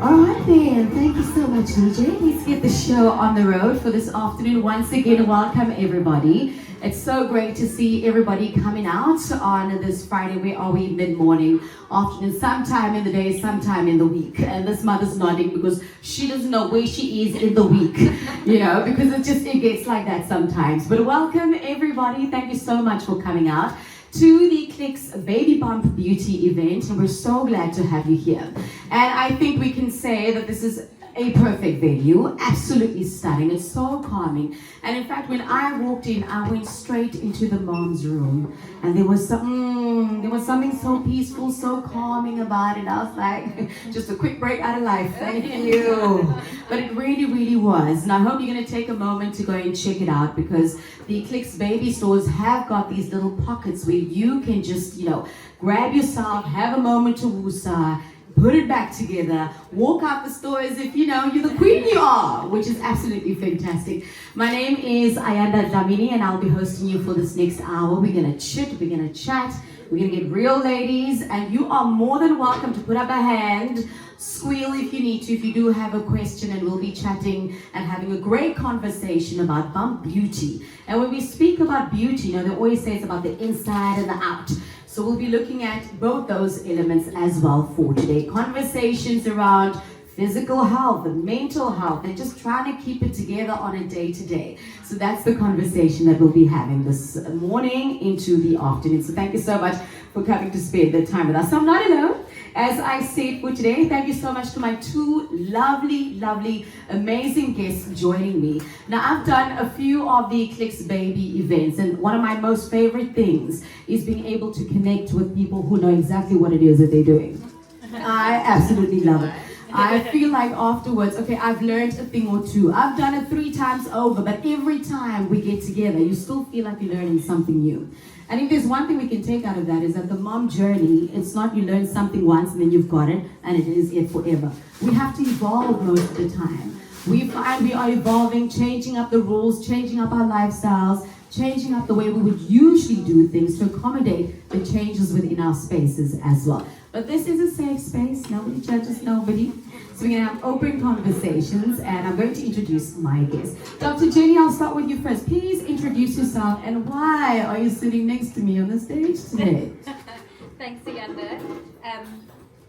All right then, thank you so much, DJ. Let's get the show on the road for this afternoon. Once again, welcome everybody. It's so great to see everybody coming out on this Friday. Where are we? Mid-morning, afternoon, sometime in the day, sometime in the week. And this mother's nodding because she doesn't know where she is in the week, because it gets like that sometimes. But welcome everybody. Thank you so much for coming out to the Clicks Baby Bump Beauty event, and we're so glad to have you here. And I think we can say that this is a perfect venue, absolutely stunning. It's so calming. And in fact, when I walked in, I went straight into the mom's room, and there was something so peaceful, so calming about it. I was like, just a quick break out of life. Thank you. But it really, really was. And I hope you're going to take a moment to go and check it out, because the Clicks baby stores have got these little pockets where you can just, grab yourself, have a moment to woosah, put it back together, walk out the store as if you're the queen you are, which is absolutely fantastic. My name is Ayanda Dlamini, and I'll be hosting you for this next hour. We're gonna chit, we're gonna chat, we're gonna get real, ladies, and you are more than welcome to put up a hand, squeal if you need to, if you do have a question, and we'll be chatting and having a great conversation about bump beauty. And when we speak about beauty, they always say it's about the inside and the out. So we'll be looking at both those elements as well for today. Conversations around physical health and mental health, and just trying to keep it together on a day-to-day. So that's the conversation that we'll be having this morning into the afternoon. So thank you so much for coming to spend the time with us. So I'm not alone. As I said for today, thank you so much to my two lovely, amazing guests joining me. Now, I've done a few of the Clicks Baby events, and one of my most favorite things is being able to connect with people who know exactly what it is that they're doing. I absolutely love it. I feel like afterwards, okay, I've learned a thing or two. I've done it 3 times over, but every time we get together, you still feel like you're learning something new. And if there's one thing we can take out of that, is that the mom journey, it's not you learn something once and then you've got it and it is it forever. We have to evolve most of the time. We find we are evolving, changing up the rules, changing up our lifestyles, changing up the way we would usually do things to accommodate the changes within our spaces as well. But this is a safe space, nobody judges nobody. So we're going to have open conversations, and I'm going to introduce my guest. Dr. Jenny, I'll start with you first. Please introduce yourself, and why are you sitting next to me on the stage today? Thanks, Ayanda.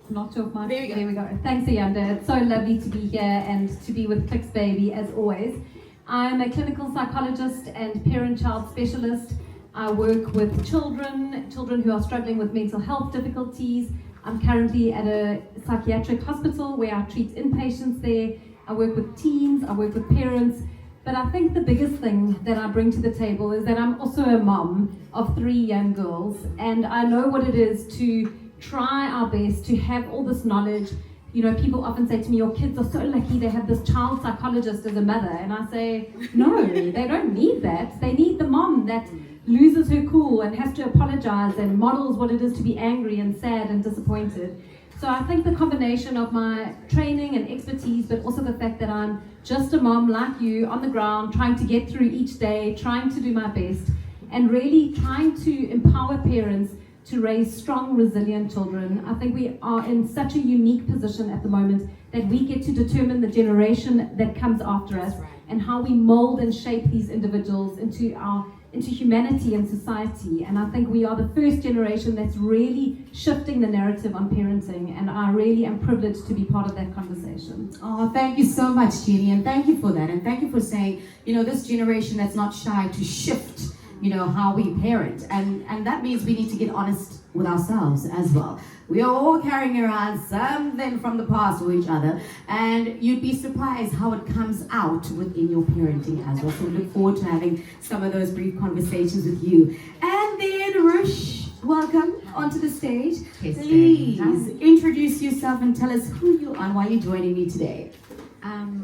Not sure if my... There we go. Thanks, Ayanda. It's so lovely to be here and to be with Clicks Baby, as always. I'm a clinical psychologist and parent-child specialist. I work with children who are struggling with mental health difficulties. I'm currently at a psychiatric hospital where I treat inpatients there. I work with teens, I work with parents. But I think the biggest thing that I bring to the table is that I'm also a mom of 3 young girls. And I know what it is to try our best to have all this knowledge. People often say to me, your kids are so lucky they have this child psychologist as a mother. And I say, no, they don't need that. They need the mom that loses her cool and has to apologize and models what it is to be angry and sad and disappointed. So I think the combination of my training and expertise, but also the fact that I'm just a mom like you on the ground, trying to get through each day, trying to do my best, and really trying to empower parents to raise strong, resilient children. I think we are in such a unique position at the moment that we get to determine the generation that comes after us and how we mold and shape these individuals into humanity and society. And I think we are the first generation that's really shifting the narrative on parenting, and I really am privileged to be part of that conversation. Oh, thank you so much, Jenny, and thank you for that, and thank you for saying, this generation that's not shy to shift, how we parent, and that means we need to get honest with ourselves as well. We are all carrying around something from the past with each other, and you'd be surprised how it comes out within your parenting as well. So we look forward to having some of those brief conversations with you. And then Rush, welcome onto the stage. Yes, please introduce yourself and tell us who you are and why you're joining me today.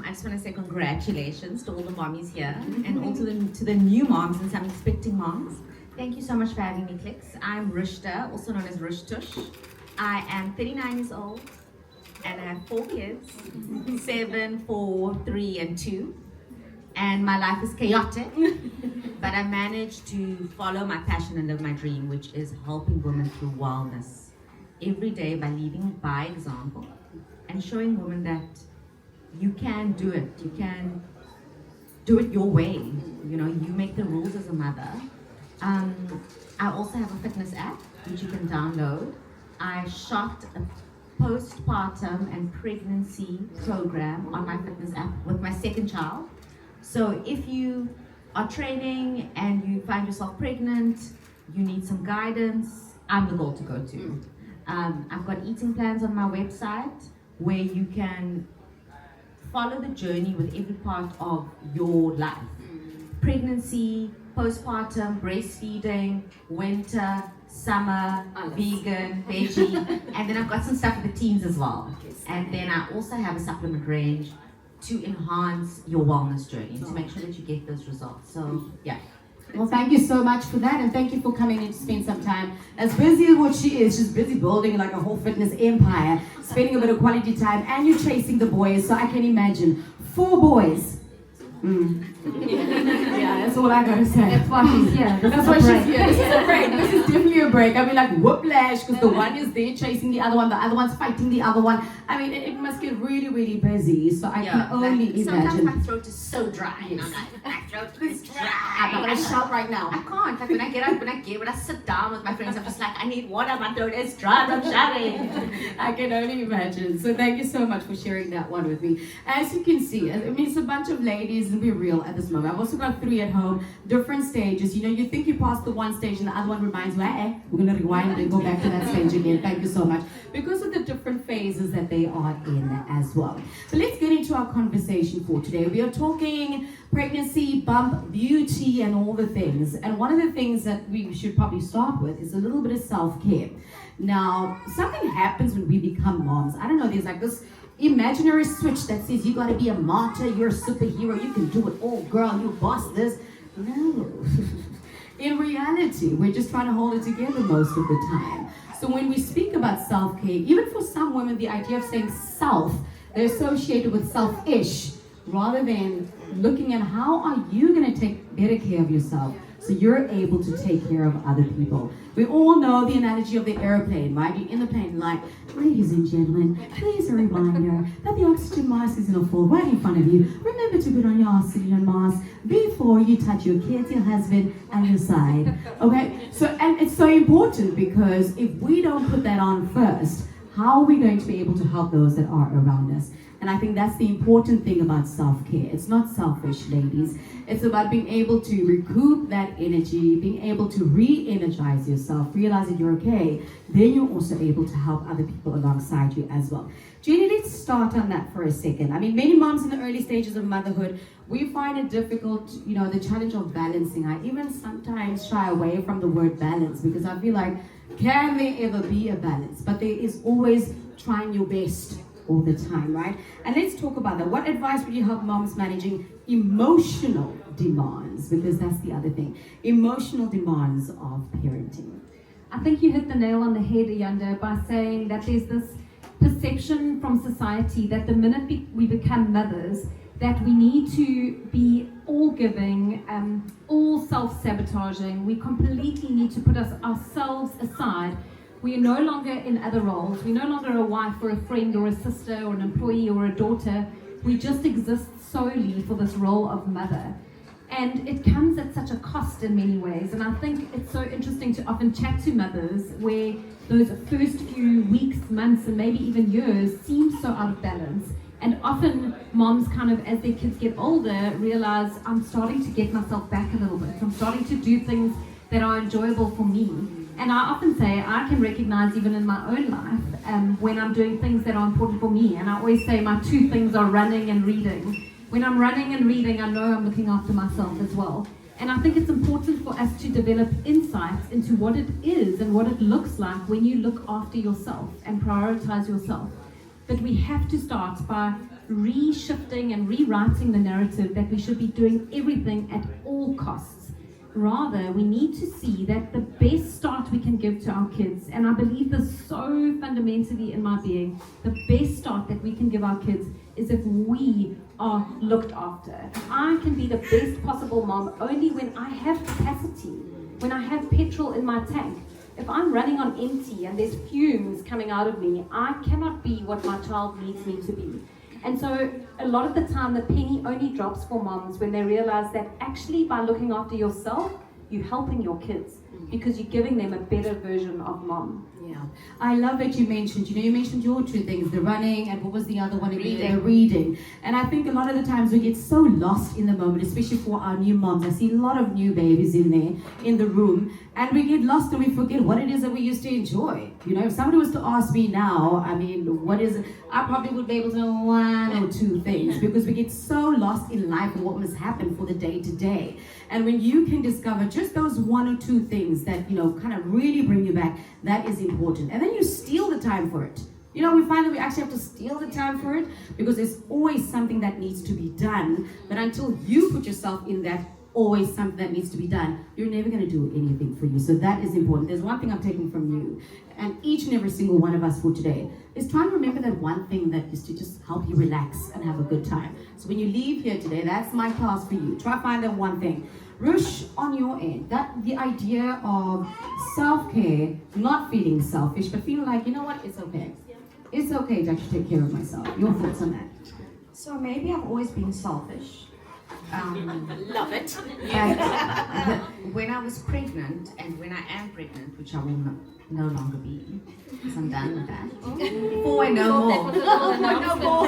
I just want to say congratulations to all the mommies here, and also to the new moms and some expecting moms. Thank you so much for having me, Clicks. I'm Rushda, also known as Rush Tush. I am 39 years old, and I have 4 kids, 7, 4, 3, and 2. And my life is chaotic, but I managed to follow my passion and live my dream, which is helping women through wellness every day by leading by example and showing women that you can do it. You can do it your way. You know, you make the rules as a mother. I also have a fitness app which you can download. I shot a postpartum and pregnancy program on my fitness app with my second child. So if you are training and you find yourself pregnant, you need some guidance, I'm the girl to go to. I've got eating plans on my website where you can follow the journey with every part of your life. Pregnancy, postpartum, breastfeeding, winter, summer, vegan, veggie, and then I've got some stuff for the teens as well. And then I also have a supplement range to enhance your wellness journey, to make sure that you get those results. So, yeah. Well, thank you so much for that, and thank you for coming in to spend some time. As busy as what she is, she's busy building like a whole fitness empire, spending a bit of quality time, and you're chasing the boys, so I can imagine 4 boys. Yeah, that's all I gotta say. That's why she's here. That's why she's here. This is a break. This is definitely a break. I mean, like whiplash, because the one is there chasing the other one's fighting the other one. I mean, it must get really, really busy. So I can only imagine. Sometimes my throat is so dry. And I'm like, my throat is dry. I'm not gonna shout right now. I can't. Like when I get up, when I sit down with my friends, I'm just like, I need water. My throat is dry. I'm shouting. I can only imagine. So thank you so much for sharing that one with me. As you can see, I mean, it's a bunch of ladies, and be real at this moment. I've also got 3 at home, different stages. You know, you think you passed the one stage and the other one reminds you, we're going to rewind and go back to that stage again. Thank you so much. Because of the different phases that they are in as well. But let's get into our conversation for today. We are talking pregnancy, bump, beauty, and all the things. And one of the things that we should probably start with is a little bit of self-care. Now, something happens when we become moms. I don't know, there's like this imaginary switch that says you gotta be a martyr, you're a superhero, you can do it all, girl, you boss this. No. In reality, we're just trying to hold it together most of the time. So when we speak about self-care, even for some women, the idea of saying self, they're associated with selfish, rather than looking at how are you gonna take better care of yourself so you're able to take care of other people. We all know the analogy of the airplane, right? You're in the plane like, ladies and gentlemen, please a reminder that the oxygen mask is in a fold right in front of you. Remember to put on your oxygen mask before you touch your kids, your husband, and your side. Okay? So, and it's so important because if we don't put that on first, how are we going to be able to help those that are around us? And I think that's the important thing about self-care. It's not selfish, ladies. It's about being able to recoup that energy, being able to re-energize yourself, realize that you're okay. Then you're also able to help other people alongside you as well. Jenny, let's start on that for a second. I mean, many moms in the early stages of motherhood, we find it difficult, you know, the challenge of balancing. I even sometimes shy away from the word balance because I feel like, can there ever be a balance? But there is always trying your best all the time, right? And let's talk about that. What advice would you help moms managing emotional demands? Because that's the other thing. Emotional demands of parenting. I think you hit the nail on the head, Ayanda, by saying that there's this perception from society that the minute we become mothers, that we need to be all giving, all self-sabotaging. We completely need to put ourselves aside. We are no longer in other roles. We're no longer a wife or a friend or a sister or an employee or a daughter. We just exist solely for this role of mother. And it comes at such a cost in many ways. And I think it's so interesting to often chat to mothers where those first few weeks, months, and maybe even years seem so out of balance. And often moms kind of, as their kids get older, realize I'm starting to get myself back a little bit. I'm starting to do things that are enjoyable for me. And I often say I can recognize even in my own life when I'm doing things that are important for me. And I always say my 2 things are running and reading. When I'm running and reading, I know I'm looking after myself as well. And I think it's important for us to develop insights into what it is and what it looks like when you look after yourself and prioritize yourself. But we have to start by reshifting and rewriting the narrative that we should be doing everything at all costs. Rather, we need to see that the best start we can give to our kids, and I believe this so fundamentally in my being, the best start that we can give our kids is if we are looked after. I can be the best possible mom only when I have capacity, when I have petrol in my tank. if I'm running on empty and there's fumes coming out of me, I cannot be what my child needs me to be. And so a lot of the time the penny only drops for moms when they realize that actually by looking after yourself, you're helping your kids because you're giving them a better version of mom. Yeah, I love that you mentioned, you mentioned your two things, the running and what was the other one again? The reading. And I think a lot of the times we get so lost in the moment, especially for our new moms. I see a lot of new babies in there, in the room, and we get lost and we forget what it is that we used to enjoy. If somebody was to ask me now, what is it? I probably would be able to know one or two things because we get so lost in life and what must happen for the day to day. And when you can discover just those one or two things that, kind of really bring you back, that is important. And then you steal the time for it. We find that we actually have to steal the time for it because there's always something that needs to be done. But until you put yourself in that always something that needs to be done, you're never going to do anything for you. So that is important. There's one thing I'm taking from you, and each and every single one of us for today, is trying to remember that one thing that is to just help you relax and have a good time. So when you leave here today, that's my task for you. Try to find that one thing. Rush, on your end, that the idea of self-care, not feeling selfish, but feeling like, it's okay. It's okay to actually take care of myself. Your thoughts on that? So maybe I've always been selfish. Love it. But when I was pregnant, and when I am pregnant, which I will no longer be, because I'm done with that. Before I know more.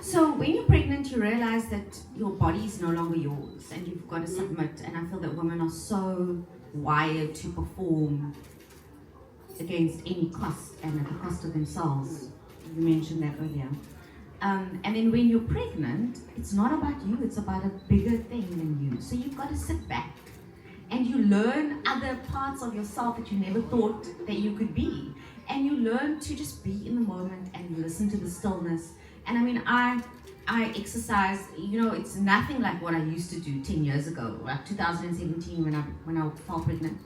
So when you're pregnant, you realize that your body is no longer yours, and you've got to submit. And I feel that women are so wired to perform against any cost and at the cost of themselves. You mentioned that earlier. And then when you're pregnant, it's not about you, it's about a bigger thing than you. So you've got to sit back and you learn other parts of yourself that you never thought that you could be. And you learn to just be in the moment and listen to the stillness. And I exercise, it's nothing like what I used to do 10 years ago, like 2017 when I fell pregnant.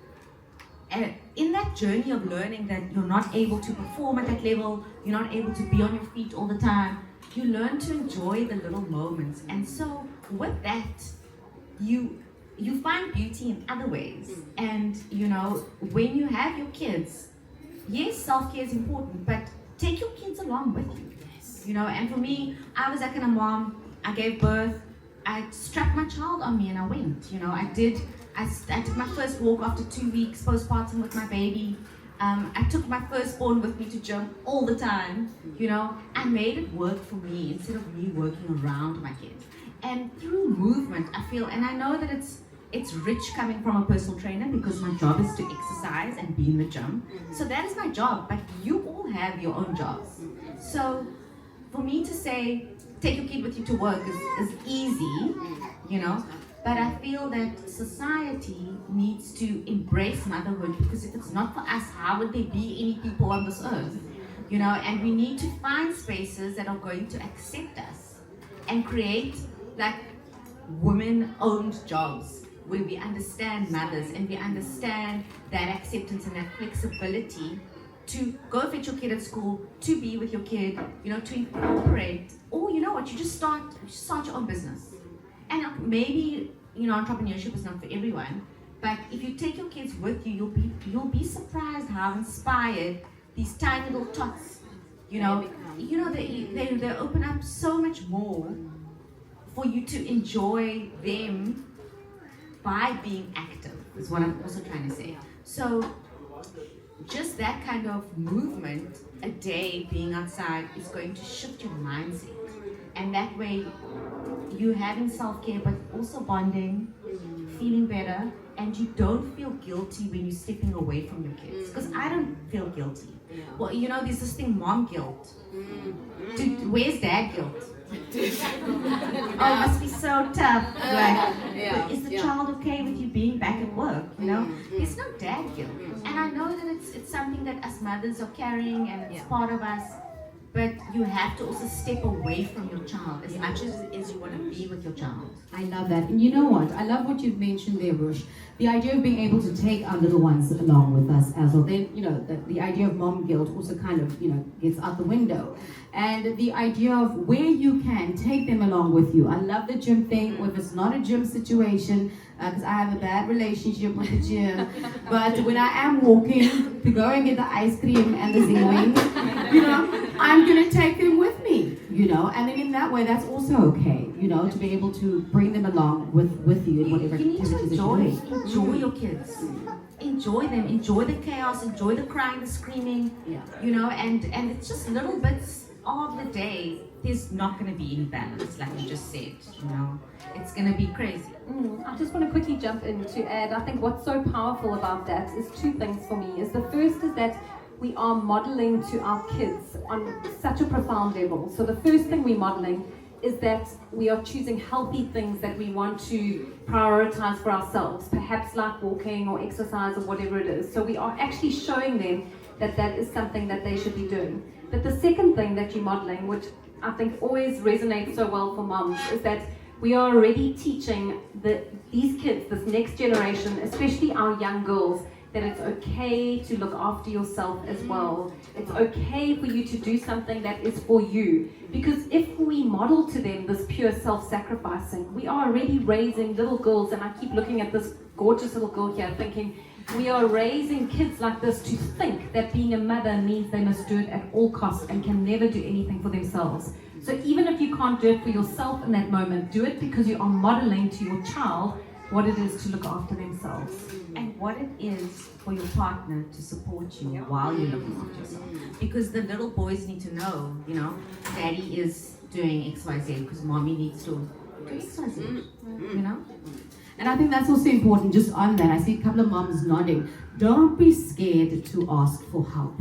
And in that journey of learning that you're not able to perform at that level, you're not able to be on your feet all the time, you learn to enjoy the little moments. And so with that, you find beauty in other ways. And when you have your kids, yes, self-care is important, but take your kids along with you. And for me, I was that kind of mom. I gave birth, I strapped my child on me and I went. I took my first walk after 2 weeks postpartum with my baby. I took my firstborn with me to gym all the time. I made it work for me instead of me working around my kids. And through movement, I feel, and I know that it's rich coming from a personal trainer because my job is to exercise and be in the gym. So that is my job, but you all have your own jobs. So for me to say, take your kid with you to work is easy, but I feel that society needs to embrace motherhood because if it's not for us, how would there be any people on this earth? And we need to find spaces that are going to accept us and create like women-owned jobs where we understand mothers and we understand that acceptance and that flexibility to go fetch your kid at school, to be with your kid, to incorporate, or you just start your own business. And maybe, entrepreneurship is not for everyone, but if you take your kids with you, you'll be surprised how inspired these tiny little tots, they open up so much more for you to enjoy them by being active, is what I'm also trying to say. So just that kind of movement a day being outside is going to shift your mindset. And that way you're having self-care but also bonding, feeling better, and you don't feel guilty when you're stepping away from your kids. Because I don't feel guilty. Well, there's this thing, mom guilt. Where's dad guilt? Oh, it must be so tough. Is the child okay with you being back at work? There's no dad guilt. And I know that it's something that us mothers are carrying and it's part of us. But you have to also step away from your child as much as you want to be with your child. I love that. And you know what? I love what you've mentioned there, Rush. The idea of being able to take our little ones along with us as well. Then, the idea of mom guilt also kind of, gets out the window. And the idea of where you can take them along with you. I love the gym thing, or if it's not a gym situation, because I have a bad relationship with the gym. But when I am walking to go and get the ice cream and the zing wings, I'm going to take them with me, and then in that way, that's also okay, to be able to bring them along with you in whatever you need to activities that you're doing. enjoy your kids. Enjoy them, enjoy the chaos, enjoy the crying, the screaming, and it's just little bits of the day. There's not going to be any balance, like you just said, it's going to be crazy. I just want to quickly jump in to add, I think what's so powerful about that is two things for me. Is the first is that we are modeling to our kids on such a profound level. So the first thing we're modeling is that we are choosing healthy things that we want to prioritize for ourselves, perhaps like walking or exercise or whatever it is. So we are actually showing them that that is something that they should be doing. But the second thing that you're modeling, which I think always resonates so well for moms, is that we are already teaching these kids, this next generation, especially our young girls, that it's okay to look after yourself as well. It's okay for you to do something that is for you. Because if we model to them this pure self-sacrificing, we are already raising little girls, and I keep looking at this gorgeous little girl here thinking, we are raising kids like this to think that being a mother means they must do it at all costs and can never do anything for themselves. So even if you can't do it for yourself in that moment, do it because you are modeling to your child what it is to look after themselves. And what it is for your partner to support you while you're looking after yourself. Because the little boys need to know, daddy is doing XYZ because mommy needs to do XYZ, And I think that's also important, just on that. I see a couple of moms nodding. Don't be scared to ask for help.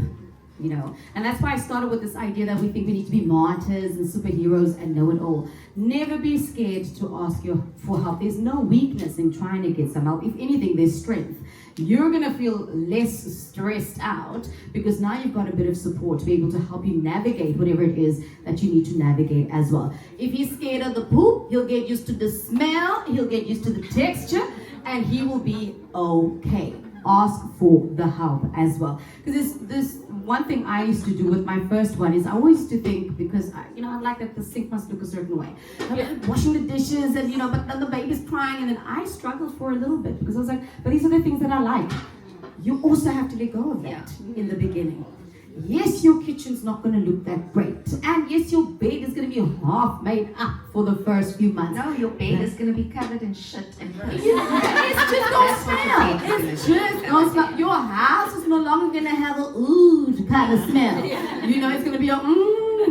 And that's why I started with this idea that we think we need to be martyrs and superheroes and know it all. Never be scared to ask for help. There's no weakness in trying to get some help. If anything, there's strength. You're going to feel less stressed out because now you've got a bit of support to be able to help you navigate whatever it is that you need to navigate as well. If he's scared of the poop, he'll get used to the smell, he'll get used to the texture, and he will be okay. Ask for the help as well. Because this one thing I used to do with my first one is I always used to think, because I like that the sink must look a certain way. Washing the dishes and but then the baby's crying, and then I struggled for a little bit because I was like, but these are the things that I like. You also have to let go of that in the beginning. Yes, your kitchen's not going to look that great. And yes, your bed is going to be half made up for the first few months. No, your bed is going to be covered in shit and piss. It's just going to smell. It's just going to smell. Your house is no longer going to have a ooh kind of smell. It's going to be a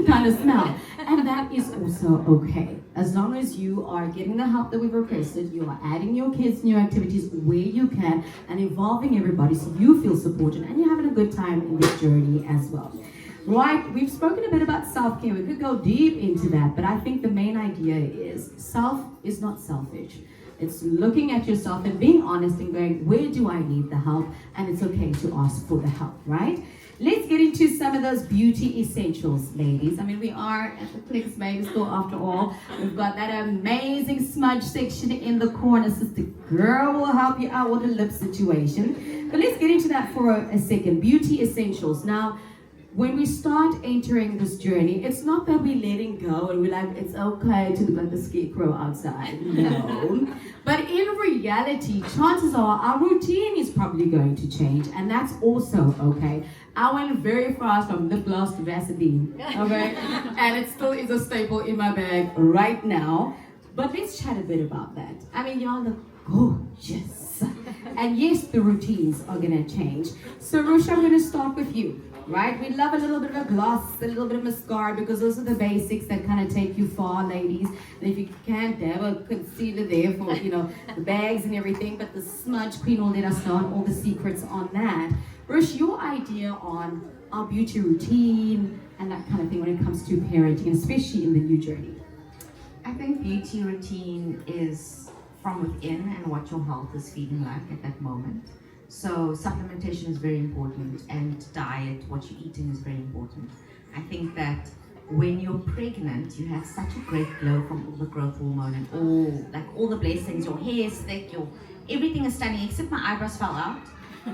kind of smell. And that is also okay. As long as you are getting the help that we've requested, you are adding your kids' new activities where you can and involving everybody so you feel supported and you're having a good time in this journey as well. Right, we've spoken a bit about self-care. We could go deep into that, but I think the main idea is self is not selfish. It's looking at yourself and being honest and going, where do I need the help? And it's okay to ask for the help, right? Let's get into some of those beauty essentials, ladies. I mean, we are at the Clicks Baby Store after all. We've got that amazing smudge section in the corner. Sister Girl will help you out with the lip situation. But let's get into that for a second. Beauty essentials. Now, when we start entering this journey, it's not that we're letting go and we're like, it's okay to look like the scarecrow outside. No. But in reality, chances are our routine is probably going to change, and that's also okay. I went very fast from lip gloss to Vaseline, okay? And it still is a staple in my bag right now. But let's chat a bit about that. I mean, y'all look gorgeous. And yes, the routines are gonna change. So Rushda, I'm gonna start with you. Right? We love a little bit of a gloss, a little bit of mascara, because those are the basics that kind of take you far, ladies. And if you can't have a concealer there for, the bags and everything, but the smudge queen will let us know all the secrets on that. Rush, your idea on our beauty routine and that kind of thing when it comes to parenting, especially in the new journey. I think beauty routine is from within and what your health is feeling like at that moment. So supplementation is very important, and diet, what you're eating, is very important. I think that when you're pregnant, you have such a great glow from all the growth hormone and all the blessings. Your hair is thick, everything is stunning, except my eyebrows fell out,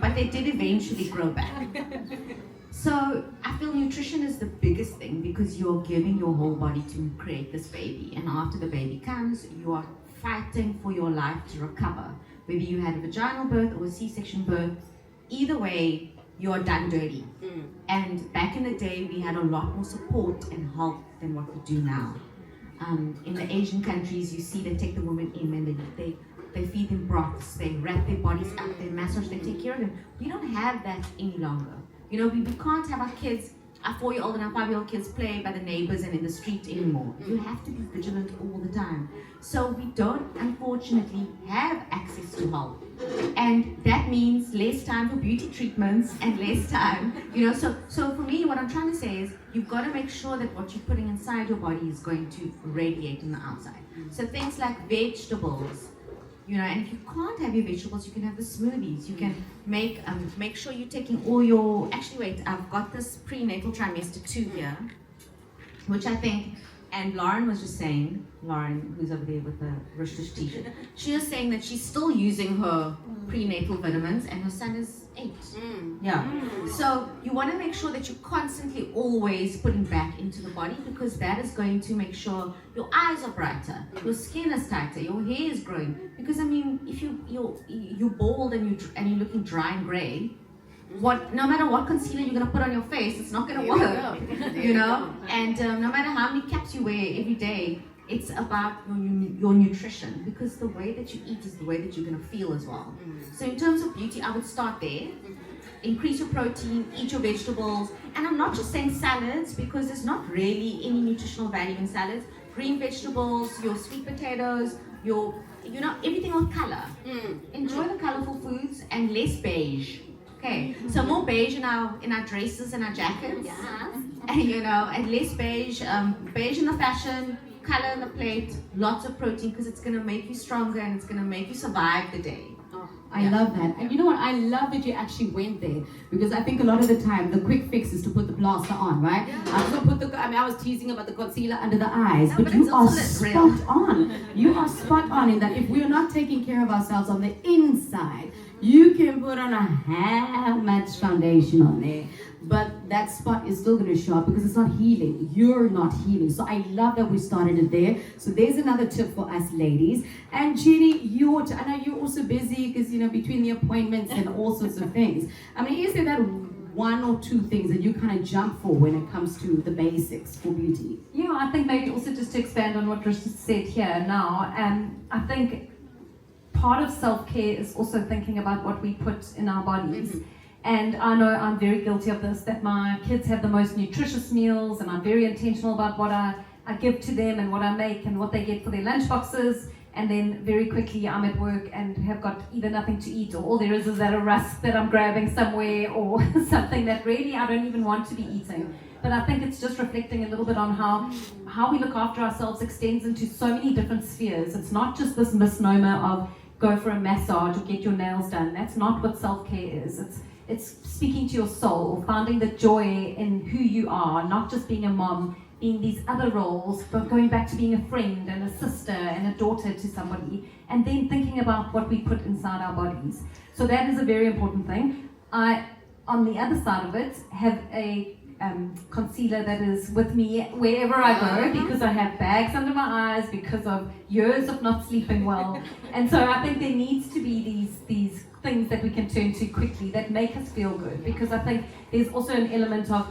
but they did eventually grow back. So I feel nutrition is the biggest thing because you're giving your whole body to create this baby, and after the baby comes, you are fighting for your life to recover. Whether you had a vaginal birth or a C-section birth, either way, you're done dirty. And back in the day, we had a lot more support and help than what we do now. In the Asian countries, you see they take the woman in and they feed them broths, they wrap their bodies up, they massage, they take care of them. We don't have that any longer. You know, we can't have our kids, our 4-year-old and our 5-year-old kids play by the neighbors and in the street anymore. You have to be vigilant all the time. So we don't, unfortunately, have access to help. And that means less time for beauty treatments and less time, you know. So for me, what I'm trying to say is you've got to make sure that what you're putting inside your body is going to radiate on the outside. So things like vegetables, you know, and if you can't have your vegetables, you can have the smoothies. You can make sure you're taking all your, actually wait, I've got this prenatal trimester 2 here, which I think, and Lauren was just saying, Lauren, who's over there with the Rushda t-shirt, she was saying that she's still using her prenatal vitamins and her son is 8. Yeah. So you want to make sure that you're constantly always putting back into the body, because that is going to make sure your eyes are brighter, your skin is tighter, your hair is growing. Because I mean, if you're bald and you're looking dry and grey, no matter what concealer you're going to put on your face, it's not going to work, you know. And no matter how many caps you wear every day, it's about your nutrition, because the way that you eat is the way that you're going to feel as well. So in terms of beauty, I would start there. Increase your protein, eat your vegetables, and I'm not just saying salads, because there's not really any nutritional value in salads. Green vegetables, your sweet potatoes, everything with color. Enjoy the colorful foods and less beige. Okay, so more beige in our dresses and our jackets, and less beige, beige in the fashion, color in the plate, lots of protein, because it's going to make you stronger and it's going to make you survive the day. I love that. And you know what? I love that you actually went there, because I think a lot of the time the quick fix is to put the plaster on, right? I was teasing about the concealer under the eyes, but you are spot on. You are spot on in that if we are not taking care of ourselves on the inside, you can put on how much foundation on there, but that spot is still going to show up because it's not healing. You're not healing. So I love that we started it there. So there's another tip for us ladies. And Jenny, I know you're also busy because, you know, between the appointments and all sorts of things. I mean, is there that one or two things that you kind of jump for when it comes to the basics for beauty? Yeah, I think maybe also just to expand on what Rushda said here now, I think part of self-care is also thinking about what we put in our bodies. And I know I'm very guilty of this, that my kids have the most nutritious meals, and I'm very intentional about what I give to them and what I make and what they get for their lunch boxes. And then very quickly I'm at work and have got either nothing to eat, or all there is that a rusk that I'm grabbing somewhere, or something that really I don't even want to be eating. But I think it's just reflecting a little bit on how we look after ourselves extends into so many different spheres. It's not just this misnomer of go for a massage or get your nails done. That's not what self-care is. It's speaking to your soul, finding the joy in who you are, not just being a mom, being these other roles, but going back to being a friend and a sister and a daughter to somebody, and then thinking about what we put inside our bodies. So that is a very important thing. I, on the other side of it, have a concealer that is with me wherever I go, because I have bags under my eyes because of years of not sleeping well. And so I think there needs to be these things that we can turn to quickly that make us feel good, because I think there's also an element of,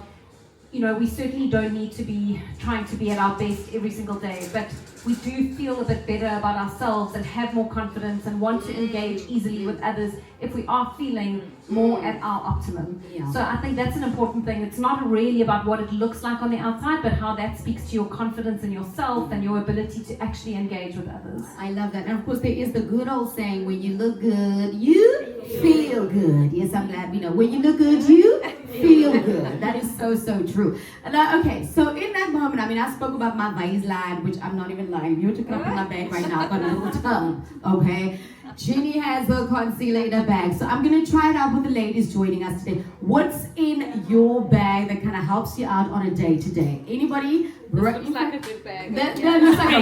you know, we certainly don't need to be trying to be at our best every single day, but we do feel a bit better about ourselves and have more confidence and want to engage easily with others if we are feeling more at our optimum. So I think that's an important thing. It's not really about what it looks like on the outside, but how that speaks to your confidence in yourself and your ability to actually engage with others. I love that. And of course there is the good old saying, when you look good, you feel good. Yes, I'm glad, when you look good, you feel good. That is so, so true. Okay, so in that moment, I spoke about my vice line, which I'm not even lying. You took it up in my bag right now. I've got a little tongue, okay? Ginny has her concealer in her bag. So I'm going to try it out with the ladies joining us today. What's in your bag that kind of helps you out on a day-to-day? Anybody? Looks like a good bag. That looks like I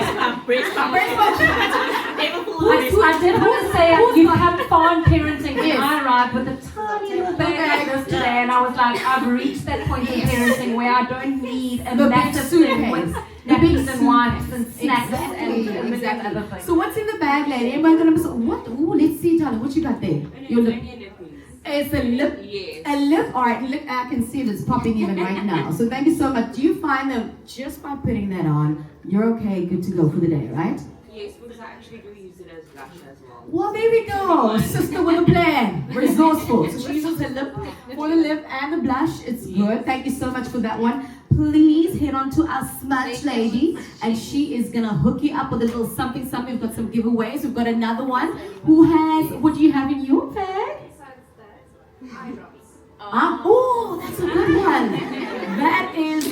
did want to say you come far in parenting when I arrived with a tiny little bag like this today, and I was like, I've reached that point in parenting where I don't need a massive thing with napkins and wipes and snacks and a million other things. So what's in the bag, lady? Everybody gonna be what? Ooh, let's see, darling. What you got there? Your lip. It's a lip. Yes. A lip. All right. Look, I can see it. It's popping even right now. So thank you so much. Do you find that just by putting that on, you're okay, good to go for the day, right? Yes, because I actually do use it as blush as well. Well, there we go. Sister with a plan. Resourceful. So she uses her lip for the lip and the blush. It's good. Thank you so much for that one. Please head on to our smudge lady, and she is going to hook you up with a little something. We've got some giveaways. We've got another one who has, what do you have in your bag? Oh, that's a good one. That is,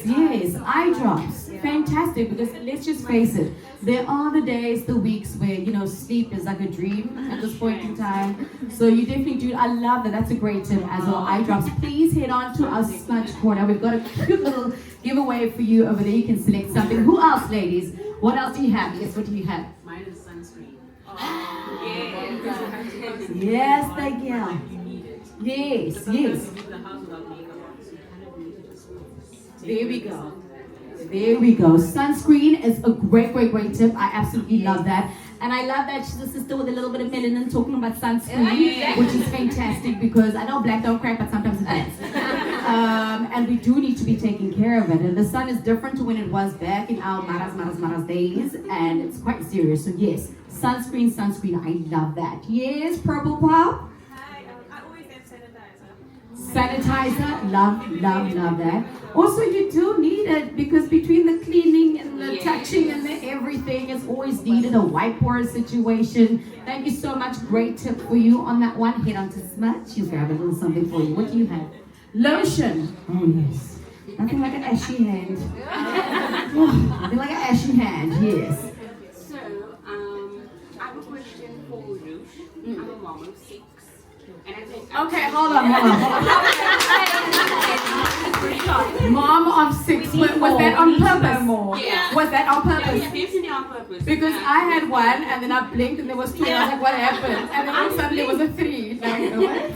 yes, eye drops. Fantastic, because let's just face it, there are the days, the weeks where, sleep is like a dream at this point in time. So you definitely do, I love that. That's a great tip as well. Eye drops. Please head on to our smudge corner. We've got a cute little giveaway for you over there. You can select something. Who else, ladies? What else do you have? Yes, what do you have? Mine is sunscreen. Yes, thank you. Yes. There we go. Sunscreen is a great tip. I absolutely love that. And I love that she's a sister with a little bit of melanin talking about sunscreen, which is fantastic because I know black don't crack, but sometimes it does. And we do need to be taking care of it. And the sun is different to when it was back in our maras days, and it's quite serious. So yes, sunscreen. I love that. Yes, Purple Pop. Hi, I always have sanitizer. Sanitizer, love that. Also, you do need it because between the cleaning and the touching and the everything, it's always needed a wipe-over situation. Thank you so much. Great tip for you on that one. Head on to Smudge. She'll grab a little something for you. What do you have? Lotion. Oh, yes. Nothing like an ashy hand. Nothing like an ashy hand, yes. So, I have a question for Rush. I'm a mom of 6. And I think Okay, hold on. Mom of 6. Was that on purpose? Yeah. Was that on Yeah, purpose? definitely on purpose. Because I had one and then I blinked and there was 2 and I was like, what happened? And then all of a sudden there was a 3. Like, what?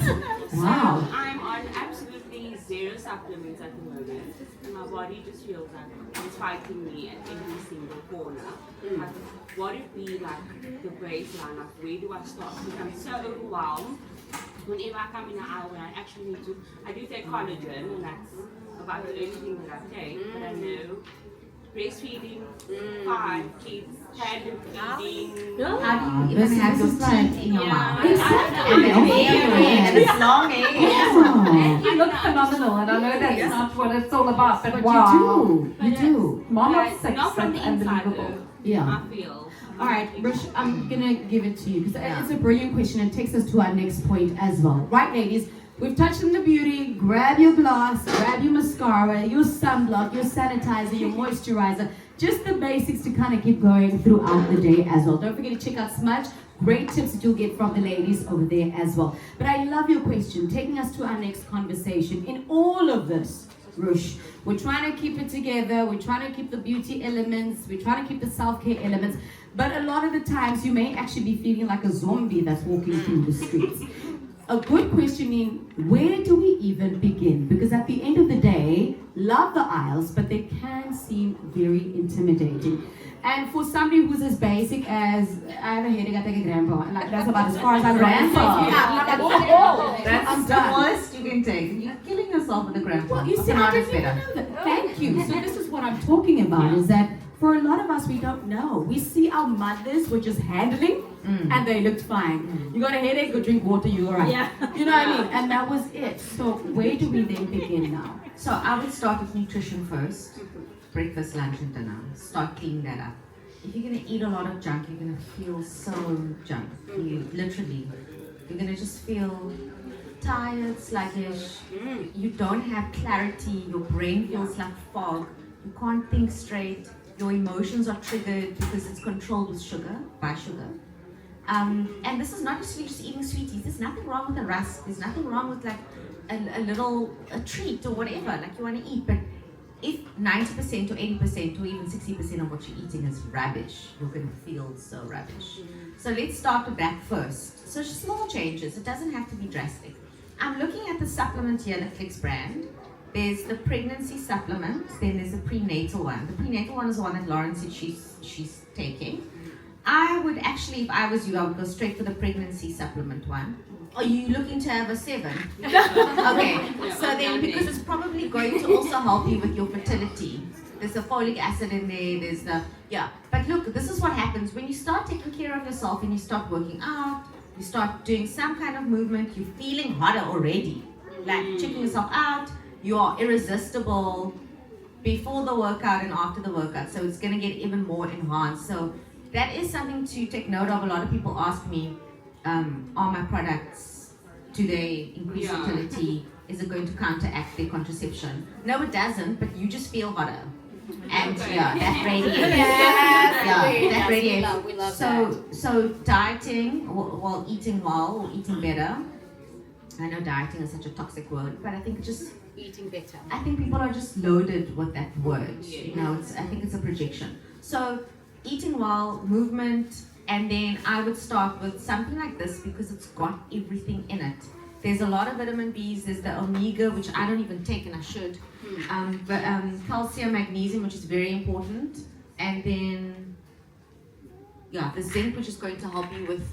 Wow. So, I'm on absolutely 0 supplements at the moment. And my body just feels like it's fighting me at every single corner. Like, what would be like the baseline? Like, where do I start? Because I'm so overwhelmed. Whenever I come in the aisle, when I actually need to, I do take collagen, and that's about the only thing that I take. But I know breastfeeding, 5 kids, hand feeding. How do you even have those teeth in your mouth? Exactly. And it's long hair. Oh. You look phenomenal, and I know that's not what it's all about, but But wow. you do. Mom But of 6, not from that's the inside unbelievable. though, Yeah. I feel. All right, Rush, I'm going to give it to you because it's a brilliant question and takes us to our next point as well. Right, ladies? We've touched on the beauty. Grab your gloss, grab your mascara, your sunblock, your sanitizer, your moisturizer. Just the basics to kind of keep going throughout the day as well. Don't forget to check out Smudge. Great tips that you'll get from the ladies over there as well. But I love your question, taking us to our next conversation. In all of this, Rush, we're trying to keep it together. We're trying to keep the beauty elements. We're trying to keep the self-care elements. But a lot of the times you may actually be feeling like a zombie that's walking through the streets. A good question in where do we even begin? Because at the end of the day, love the aisles, but they can seem very intimidating. And for somebody who's as basic as I have a headache, I take a grandpa. And like that's about as far as I Grandpa. That's That's the worst you can take. You're killing yourself with a grandpa. Well, you see, Not I is didn't even better. know that. Thank you. So this is what I'm talking about is that for a lot of us, we don't know. We see our mothers were just handling and they looked fine. You got a headache, go drink water, you're all right. Yeah. You know what I mean? And that was it. So where do we then begin now? So I would start with nutrition first. Breakfast, lunch, and dinner. Start cleaning that up. If you're gonna eat a lot of junk, you're gonna feel so junk. You're gonna just feel tired, sluggish. You don't have clarity. Your brain feels like fog. You can't think straight. Your emotions are triggered because it's controlled with sugar, by sugar. And this is not necessarily just eating sweeties. There's nothing wrong with a rusk. There's nothing wrong with like a treat or whatever like you want to eat. But if 90% or 80% or even 60% of what you're eating is rubbish, you're going to feel so rubbish. So let's start with that first. So just small changes. It doesn't have to be drastic. I'm looking at the supplement here, the Clicks brand. There's the pregnancy supplement, then there's the prenatal one. The prenatal one is the one that Lauren said she's taking. I would actually, if I was you, I would go straight for the pregnancy supplement one. Are you looking to have a 7? Okay, so then because it's probably going to also help you with your fertility. There's the folic acid in there, there's the, yeah. But look, this is what happens when you start taking care of yourself and you start working out, you start doing some kind of movement, you're feeling hotter already. Like checking yourself out, you are irresistible before the workout and after the workout. So it's gonna get even more enhanced. So that is something to take note of. A lot of people ask me, are my products, do they increase fertility? Is it going to counteract their contraception? No, it doesn't, but you just feel hotter. And that radiates. That radiates. We love that. So dieting, well, eating well or eating better. I know dieting is such a toxic word, but I think just Eating better. I think people are just loaded with that word. You know, I think it's a projection. So eating well, movement, and then I would start with something like this because it's got everything in it. There's a lot of vitamin B's, there's the omega, which I don't even take and I should. But calcium, magnesium, which is very important. And then, the zinc, which is going to help you with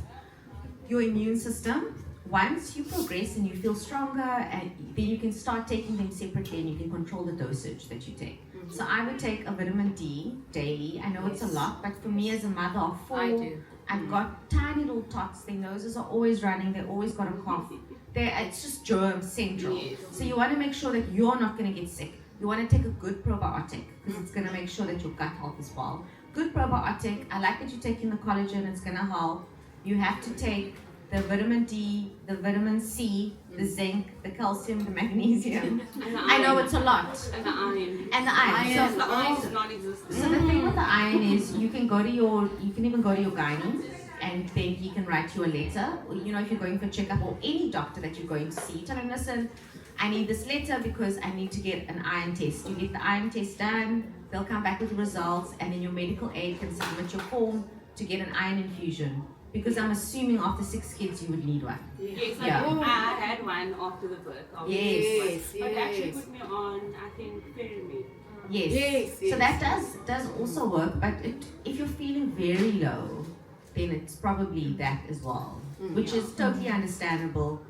your immune system. Once you progress and you feel stronger, and then you can start taking them separately and you can control the dosage that you take. So I would take a vitamin D daily. I know it's a lot, but for me as a mother of 4, I've got tiny little tots. Their noses are always running. They've always got a cough. It's just germ central. So you want to make sure that you're not going to get sick. You want to take a good probiotic because it's going to make sure that your gut health is well. Good probiotic. I like that you're taking the collagen. It's going to help. You have to take the vitamin D, the vitamin C, the zinc, the calcium, the magnesium. I know it's a lot. And the iron. And the iron. So The iron is non-existent. So the thing with the iron is you can even go to your gynae and then he can write you a letter. Or, you know, if you're going for a checkup or any doctor that you're going to see, tell him, listen, I need this letter because I need to get an iron test. You get the iron test done, they'll come back with the results, and then your medical aid can submit your form to get an iron infusion. Because I'm assuming after 6 kids you would need one. Yes, I had one after the birth. Yes. But actually put me on, I think, pyramid. Yes. So that does also work, but if you're feeling very low, then it's probably that as well, which is totally understandable.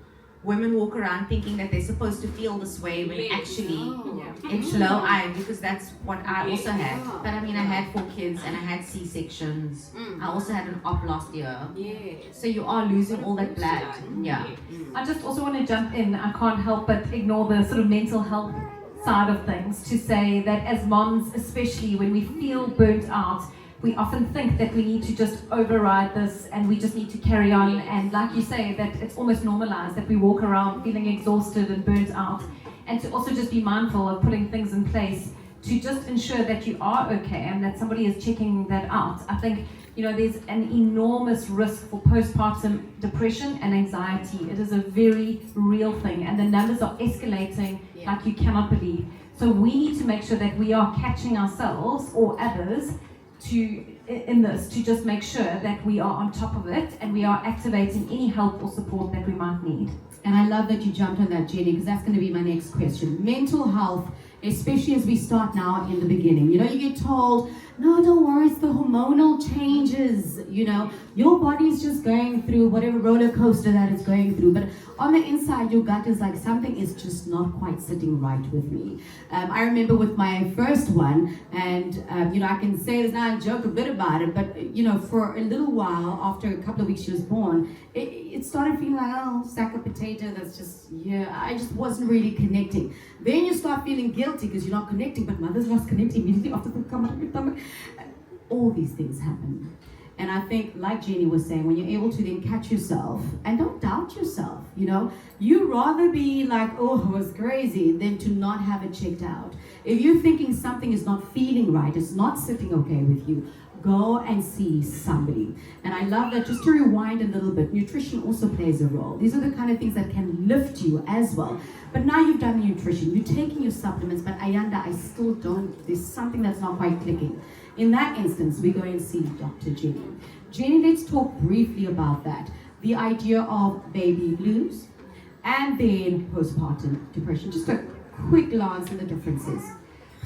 Women walk around thinking that they're supposed to feel this way when actually it's low iron, because that's what I also had. But I mean, I had 4 kids and I had C-sections. I also had an op last year. So you are losing all that blood. I just also want to jump in. I can't help but ignore the sort of mental health side of things to say that as moms, especially when we feel burnt out, we often think that we need to just override this and we just need to carry on. And like you say, that it's almost normalized that we walk around feeling exhausted and burnt out. And to also just be mindful of putting things in place to just ensure that you are okay and that somebody is checking that out. I think, you know, there's an enormous risk for postpartum depression and anxiety. It is a very real thing and the numbers are escalating like you cannot believe. So we need to make sure that we are catching ourselves or others to just make sure that we are on top of it and we are activating any help or support that we might need. And I love that you jumped on that, Jenny, because that's going to be my next question. Mental health, especially as we start now in the beginning. You know, you get told, no, don't worry, it's the hormonal changes. You know, your body's just going through whatever roller coaster that it's going through. But on the inside, your gut is like, something is just not quite sitting right with me. I remember with my first one, and, you know, I can say this now and joke a bit about it, but, you know, for a little while, after a couple of weeks she was born, it started feeling like, oh, sack of potato, that's just, I just wasn't really connecting. Then you start feeling guilty because you're not connecting, but mothers lost connecting immediately after the come up. All these things happen. And I think, like Jenny was saying, when you're able to then catch yourself and don't doubt yourself, you know, you rather be like, oh, it was crazy, than to not have it checked out. If you're thinking something is not feeling right, it's not sitting okay with you, go and see somebody. And I love that. Just to rewind a little bit, nutrition also plays a role. These are the kind of things that can lift you as well. But now you've done the nutrition, you're taking your supplements, but Ayanda, I still don't, there's something that's not quite clicking. In that instance, we go and see Dr. Jenny. Jenny, let's talk briefly about that. The idea of baby blues and then postpartum depression. Just a quick glance at the differences.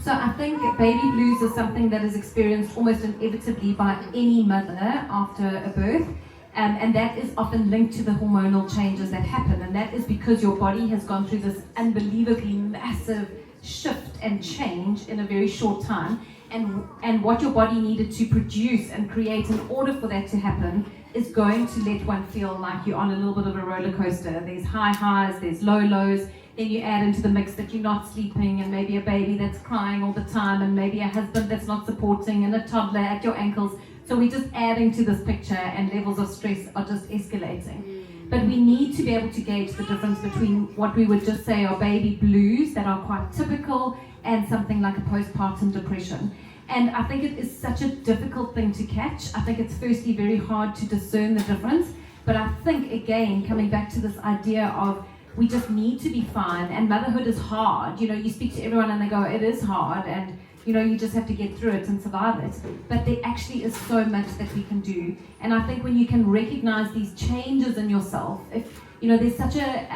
So I think baby blues is something that is experienced almost inevitably by any mother after a birth. And that is often linked to the hormonal changes that happen. And that is because your body has gone through this unbelievably massive shift and change in a very short time. And what your body needed to produce and create in order for that to happen is going to let one feel like you're on a little bit of a roller coaster. There's high highs, there's low lows. Then you add into the mix that you're not sleeping, and maybe a baby that's crying all the time, and maybe a husband that's not supporting, and a toddler at your ankles. So we're just adding to this picture, and levels of stress are just escalating. But we need to be able to gauge the difference between what we would just say are baby blues that are quite typical and something like a postpartum depression. And I think it is such a difficult thing to catch. I think it's firstly very hard to discern the difference. But I think, again, coming back to this idea of we just need to be fine, and motherhood is hard. You know, you speak to everyone and they go, it is hard, and you know, you just have to get through it and survive it. But there actually is so much that we can do. And I think when you can recognize these changes in yourself, if you know, there's such a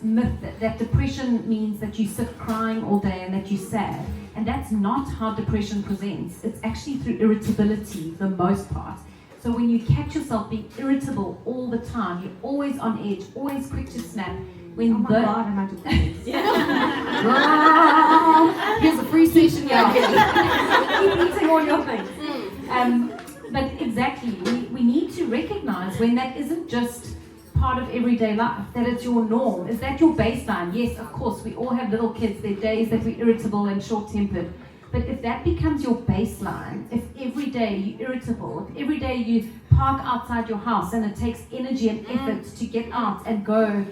myth that depression means that you sit crying all day and that you're sad. And that's not how depression presents. It's actually through irritability, for the most part. So when you catch yourself being irritable all the time, you're always on edge, always quick to snap. When Oh my God, am I doing this? Girl, here's a free station. Yeah. Keep eating all your things. But exactly, we need to recognize when that isn't just part of everyday life, that it's your norm. Is that your baseline? Yes, of course, we all have little kids. There are days that we're irritable and short-tempered. But if that becomes your baseline, if every day you're irritable, if every day you park outside your house and it takes energy and effort to get out and go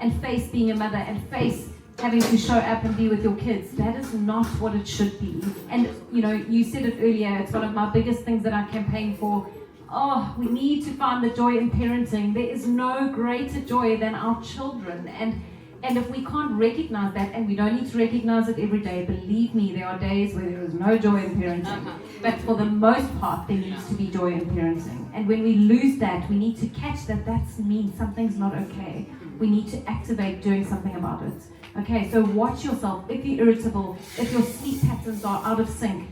and face being a mother and face having to show up and be with your kids, that is not what it should be. And you know, you said it earlier, it's one of my biggest things that I campaign for. Oh, we need to find the joy in parenting. There is no greater joy than our children. And if we can't recognize that, and we don't need to recognize it every day, believe me, there are days where there is no joy in parenting. But for the most part, there needs to be joy in parenting. And when we lose that, we need to catch that means something's not okay. We need to activate doing something about it. Okay, so watch yourself. If you're irritable, if your sleep patterns are out of sync,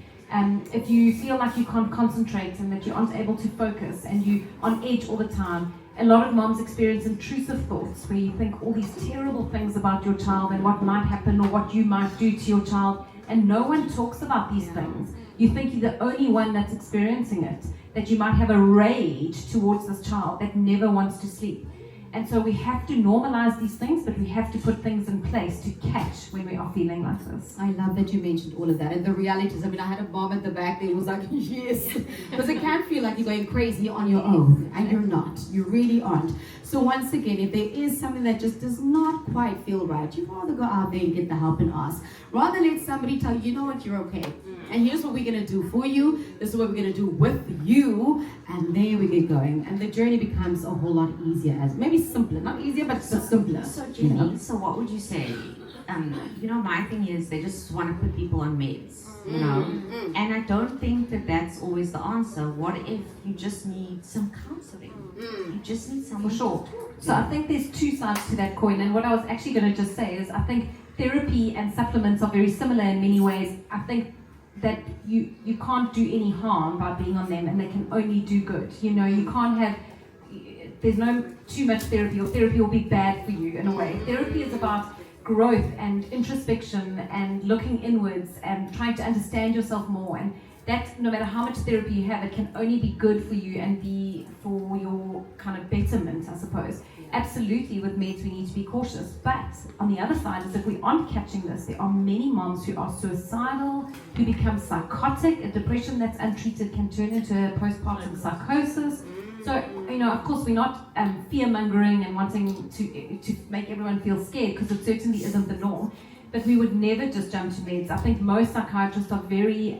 if you feel like you can't concentrate and that you aren't able to focus and you're on edge all the time. A lot of moms experience intrusive thoughts where you think all these terrible things about your child and what might happen or what you might do to your child, and no one talks about these things. You think you're the only one that's experiencing it, that you might have a rage towards this child that never wants to sleep. And so we have to normalize these things, but we have to put things in place to catch when we are feeling like this. I love that you mentioned all of that. And the reality is, I mean, I had a mom at the back that was like, yes. Because it can feel like you're going crazy on your own. And you're not. You really aren't. So once again, if there is something that just does not quite feel right, you'd rather go out there and get the help and ask. Rather let somebody tell you, you know what, you're okay. And here's what we're going to do for you. This is what we're going to do with you. And there we get going. And the journey becomes a whole lot easier, as maybe simpler. Not easier, but simpler. So Jenny, you know? so what would you say? You know, my thing is they just want to put people on meds, you know? And I don't think that that's always the answer. What if you just need some counseling? You just need someone. For sure. So I think there's two sides to that coin. And what I was actually going to just say is I think therapy and supplements are very similar in many ways. I think that you can't do any harm by being on them, and they can only do good. You know, you can't have, there's no too much therapy, or therapy will be bad for you in a way. Therapy is about growth and introspection and looking inwards and trying to understand yourself more, and that no matter how much therapy you have, it can only be good for you and be for your kind of betterment, I suppose. absolutely with meds we need to be cautious. But on the other side is if we aren't catching this, there are many moms who are suicidal, who become psychotic. A depression that's untreated can turn into a postpartum psychosis. So, you know, of course, we're not fear-mongering and wanting to make everyone feel scared, because it certainly isn't the norm. But we would never just jump to meds. I think most psychiatrists are very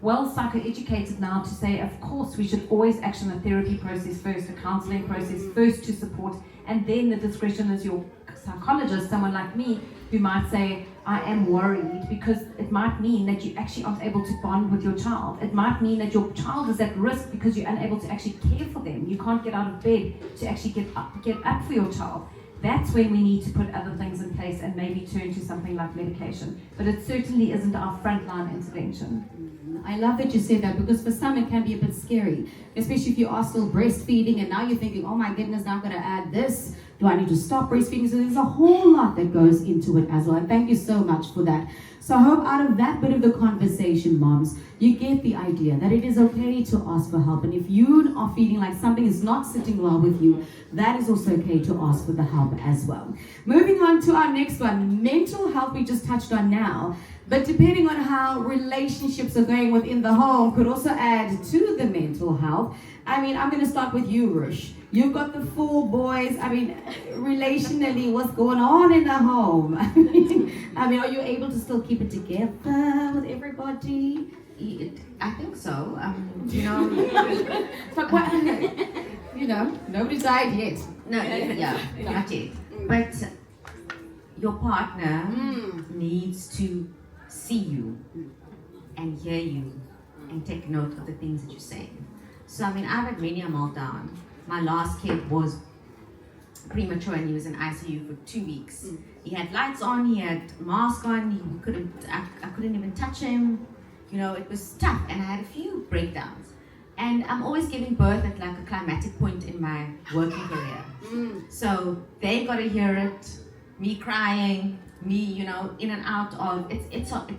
well psychoeducated now to say, of course, we should always action a therapy process first, a counseling process first to support, and then the discretion is your psychologist, someone like me, who might say, I am worried, because it might mean that you actually aren't able to bond with your child. It might mean that your child is at risk because you're unable to actually care for them. You can't get out of bed to actually get up for your child. That's when we need to put other things in place and maybe turn to something like medication. But it certainly isn't our frontline intervention. I love that you said that, because for some it can be a bit scary, especially if you are still breastfeeding and now you're thinking, oh my goodness, now I'm going to add this. Do I need to stop breastfeeding? So there's a whole lot that goes into it as well. And thank you so much for that. So I hope out of that bit of the conversation, moms, you get the idea that it is okay to ask for help. And if you are feeling like something is not sitting well with you, that is also okay to ask for the help as well. Moving on to our next one, mental health we just touched on now. But depending on how relationships are going within the home could also add to the mental health. I mean, I'm going to start with you, Rush. You've got the 4 boys. I mean, relationally, what's going on in the home? I mean, are you able to still keep it together with everybody? I think so. You know, But what, you know, nobody's died yet. no, yeah, not yet. But your partner needs to see you and hear you and take note of the things that you say. So, I mean, I've had many a meltdown. My last kid was premature and he was in ICU for 2 weeks. He had lights on, he had mask on, I couldn't even touch him. You know, it was tough, and I had a few breakdowns. And I'm always giving birth at like a climatic point in my working career. So they got to hear it, me crying, me, you know, in and out of, it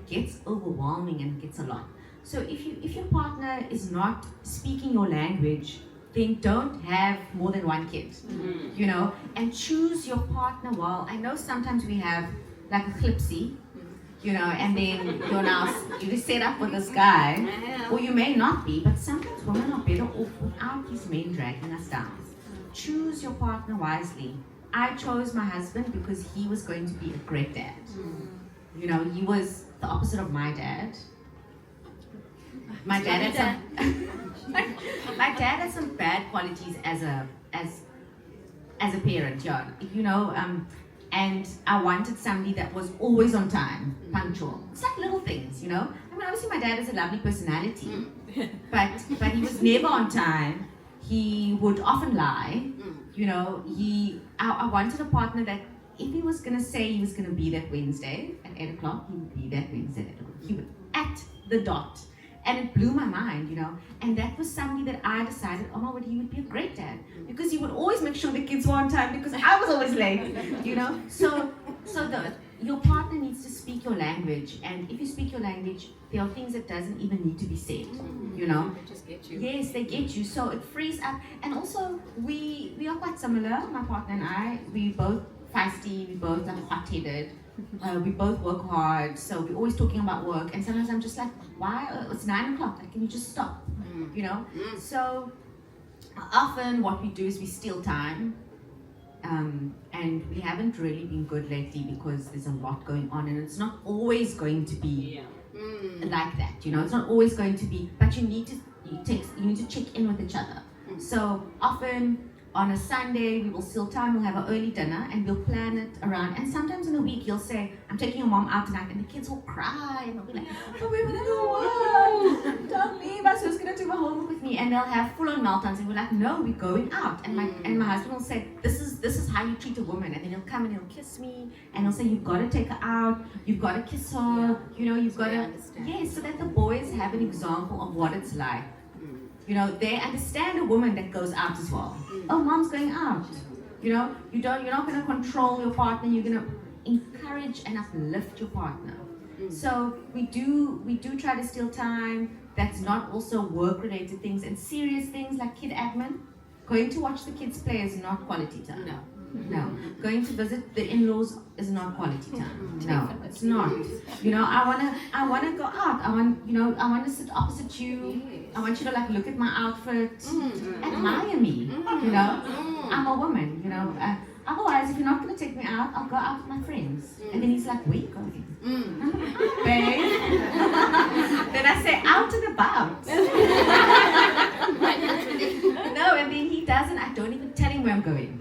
gets overwhelming and it gets a lot. So if your partner is not speaking your language, then don't have more than 1 kid, you know, and choose your partner well. I know sometimes we have like a clipsy, you know, and then you're set up with this guy, or you may not be, but sometimes women are better off without these men dragging us down. Choose your partner wisely. I chose my husband because he was going to be a great dad. You know, he was the opposite of my dad. My dad had some bad qualities as a parent, yeah. You know, and I wanted somebody that was always on time, punctual. It's like little things, you know. I mean, obviously my dad has a lovely personality, but he was never on time. He would often lie. You know, I wanted a partner that if he was gonna say he was gonna be that Wednesday at 8 o'clock, he would be that Wednesday at 8 o'clock. He would at the dot. And it blew my mind, you know. And that was somebody that I decided, oh my word, he would be a great dad. Because he would always make sure the kids were on time because I was always late, you know. So your partner needs to speak your language. And if you speak your language, there are things that doesn't even need to be said, you know. They just get you. Yes, they get you. So it frees up. And also, we are quite similar, my partner and I. We both feisty, we both are hot-headed. We both work hard, so we're always talking about work. And sometimes I'm just like, why? It's 9 o'clock. Like, can you just stop? You know. So often what we do is we steal time, and we haven't really been good lately because there's a lot going on, and it's not always going to be like that. You know, it's not always going to be. But you need to check in with each other. So often, on a Sunday, we will steal time, we'll have an early dinner, and we'll plan it around. And sometimes in a week, you'll say, I'm taking your mom out tonight, and the kids will cry, and they'll be like, but we want to go out, don't leave us, who's going to do my homework with me? And they'll have full-on meltdowns, and we're like, no, we're going out. And my husband will say, this is how you treat a woman. And then he'll come and he'll kiss me, and he'll say, you've got to take her out, you've got to kiss her, you know, you've got to, yes, so that the boys have an example of what it's like. You know, they understand a woman that goes out as well. Oh, mom's going out. You know, you're not going to control your partner. You're going to encourage and uplift your partner. So we do try to steal time. That's not also work-related things and serious things like kid admin, Going to watch the kids play is not quality time. No. Going to visit the in-laws is not quality time. No, it's not. You know, I wanna go out. I want to sit opposite you. I want you to like look at my outfit, admire me. You know, I'm a woman. You know. Otherwise, if you're not going to take me out, I'll go out with my friends. And then he's like, where are you going? Babe. Then I say, out and about. No, and then he doesn't. I don't even tell him where I'm going.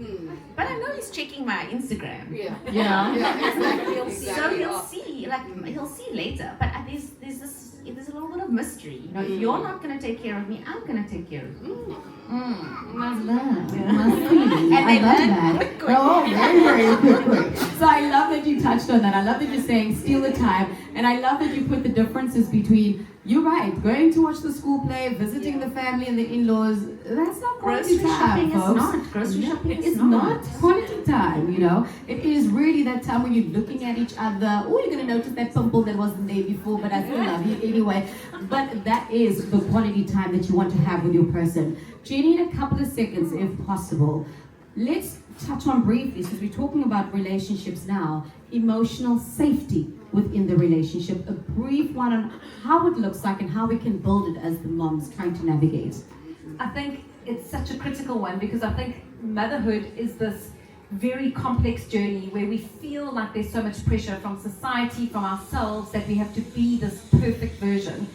But I know he's checking my Instagram. Yeah. You know? Exactly. So he'll see, he'll see later. But there's a little bit of mystery. You know, if you're not going to take care of me, I'm going to take care of you. Must learn. And I love that. Oh, very quick. So I love that you touched on that. I love that you're saying steal the time. And I love that you put the differences between, you're right, going to watch the school play, visiting the family and the in-laws, that's not quality Grocery time, shopping is folks. not. Grocery shopping is It's not quality time, you know. It is really that time when you're looking at each other. Oh, you're going to notice that pimple that wasn't there before, but I still love you anyway. But that is the quality time that you want to have with your person. Jenny, in a couple of seconds, if possible, let's touch on briefly, since we're talking about relationships now, emotional safety within the relationship. A brief one on how it looks like and how we can build it as the moms trying to navigate. I think it's such a critical one because I think motherhood is this very complex journey where we feel like there's so much pressure from society, from ourselves, that we have to be this perfect version.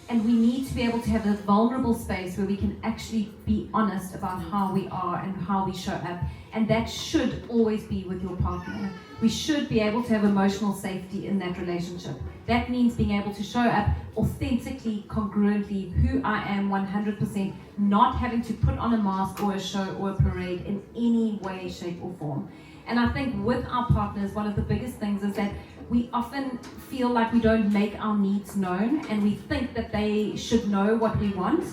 And we need to be able to have this vulnerable space where we can actually be honest about how we are and how we show up. And that should always be with your partner. We should be able to have emotional safety in that relationship. That means being able to show up authentically, congruently, who I am 100%, not having to put on a mask or a show or a parade in any way, shape or form. And I think with our partners, one of the biggest things is that we often feel like we don't make our needs known, and we think that they should know what we want.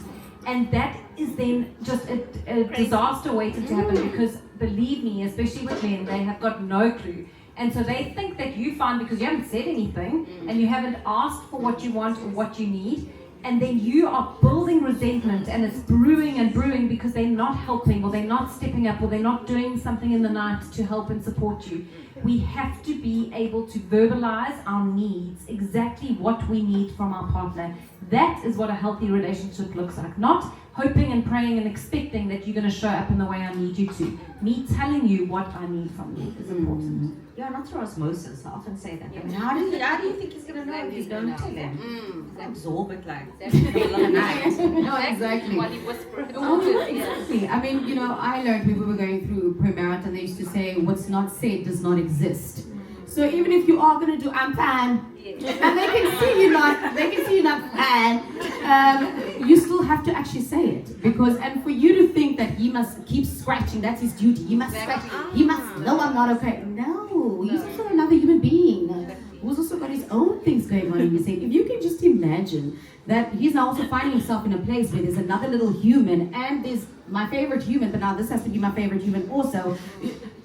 And that is then just a disaster waiting to happen, because believe me, especially with men, they have got no clue. And so they think that you find, because you haven't said anything and you haven't asked for what you want or what you need, and then you are building resentment, and it's brewing and brewing because they're not helping, or they're not stepping up, or they're not doing something in the night to help and support you. We have to be able to verbalize our needs, exactly what we need from our partner. That is what a healthy relationship looks like. Not hoping and praying and expecting that you're going to show up in the way I need you to. Me telling you what I need from you is important. Yeah, not through osmosis. I often say that. I mean, how do you think he's going to know if you don't tell him? Absorb it like that. No, exactly. Exactly. I mean, you know, I learned when we were going through premarital, they used to say, what's not said does not exist. So even if you are going to do, I'm fine, and they can see you're not fine, you still have to actually say it. Because, and for you to think that he must keep scratching, that's his duty, he must scratch, he must know I'm not okay. No, he's also another human being who's also got his own things going on in his head. If you can just imagine that he's now also finding himself in a place where there's another little human, and there's my favorite human, but now this has to be my favorite human also.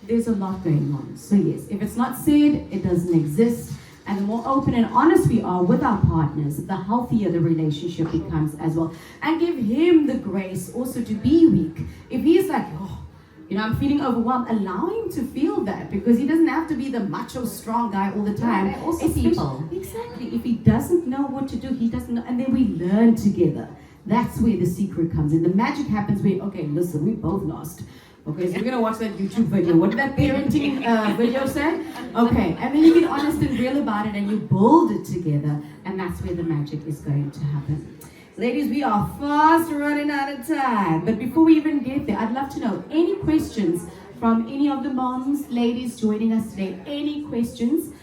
There's a lot going on. So yes, if it's not said, it doesn't exist. And the more open and honest we are with our partners, the healthier the relationship becomes as well. And give him the grace also to be weak. If he's like, oh, you know, I'm feeling overwhelmed, allow him to feel that, because he doesn't have to be the macho strong guy all the time. They're also people. Exactly. If he doesn't know what to do, he doesn't know, and then we learn together. That's where the secret comes in. The magic happens where, okay, listen, we both lost. Okay, so we're gonna watch that YouTube video. What did that parenting video say? Okay, and then you get honest and real about it, and you build it together, and that's where the magic is going to happen. Ladies, we are fast running out of time, but before we even get there, I'd love to know any questions from any of the moms, ladies joining us today. Any questions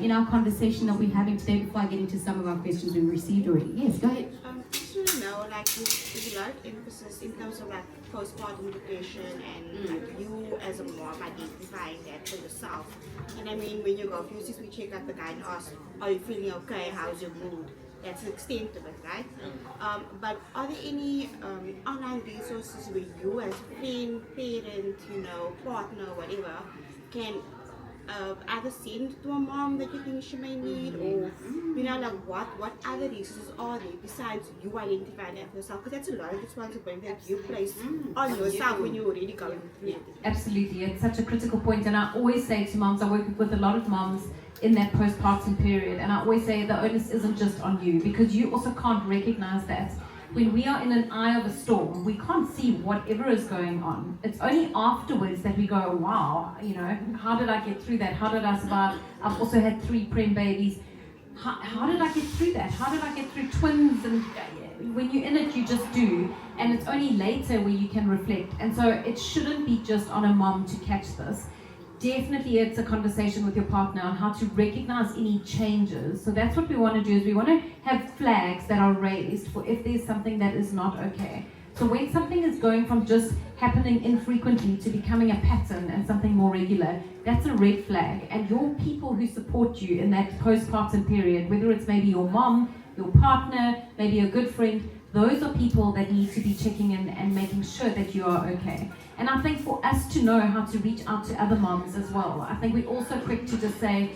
in our conversation that we're having today before I get into some of our questions we received already? Yes, go ahead. Just want to know, like, there's a lot of emphasis in terms of like postpartum depression, and like you as a mom identifying that for yourself. And I mean, when you go a few 6 week checkup, the guy asks, are you feeling okay? How's your mood? That's the extent of it, right? But are there any online resources where you as friend, parent, you know, partner, whatever, can other sent to a mom that you think she may need, or like what other resources are there besides you identifying that yourself? Because that's a lot of responsibility that you place on yourself when you're already going through it. Absolutely, it's such a critical point, and I always say to moms, I work with a lot of moms in that postpartum period, and I always say the onus isn't just on you, because you also can't recognize that. When we are in an eye of a storm, we can't see whatever is going on. It's only afterwards that we go, wow, how did I get through that? How did I survive? I've also had 3 prem babies. How did I get through that? How did I get through twins? And when you're in it, you just do. And it's only later where you can reflect. And so it shouldn't be just on a mom to catch this. Definitely it's a conversation with your partner on how to recognize any changes. So that's what we want to do, is we want to have flags that are raised for if there's something that is not okay. So when something is going from just happening infrequently to becoming a pattern and something more regular, that's a red flag. And your people who support you in that postpartum period, whether it's maybe your mom, your partner, maybe a good friend, those are people that need to be checking in and making sure that you are okay. And I think for us to know how to reach out to other moms as well, I think we're also quick to just say,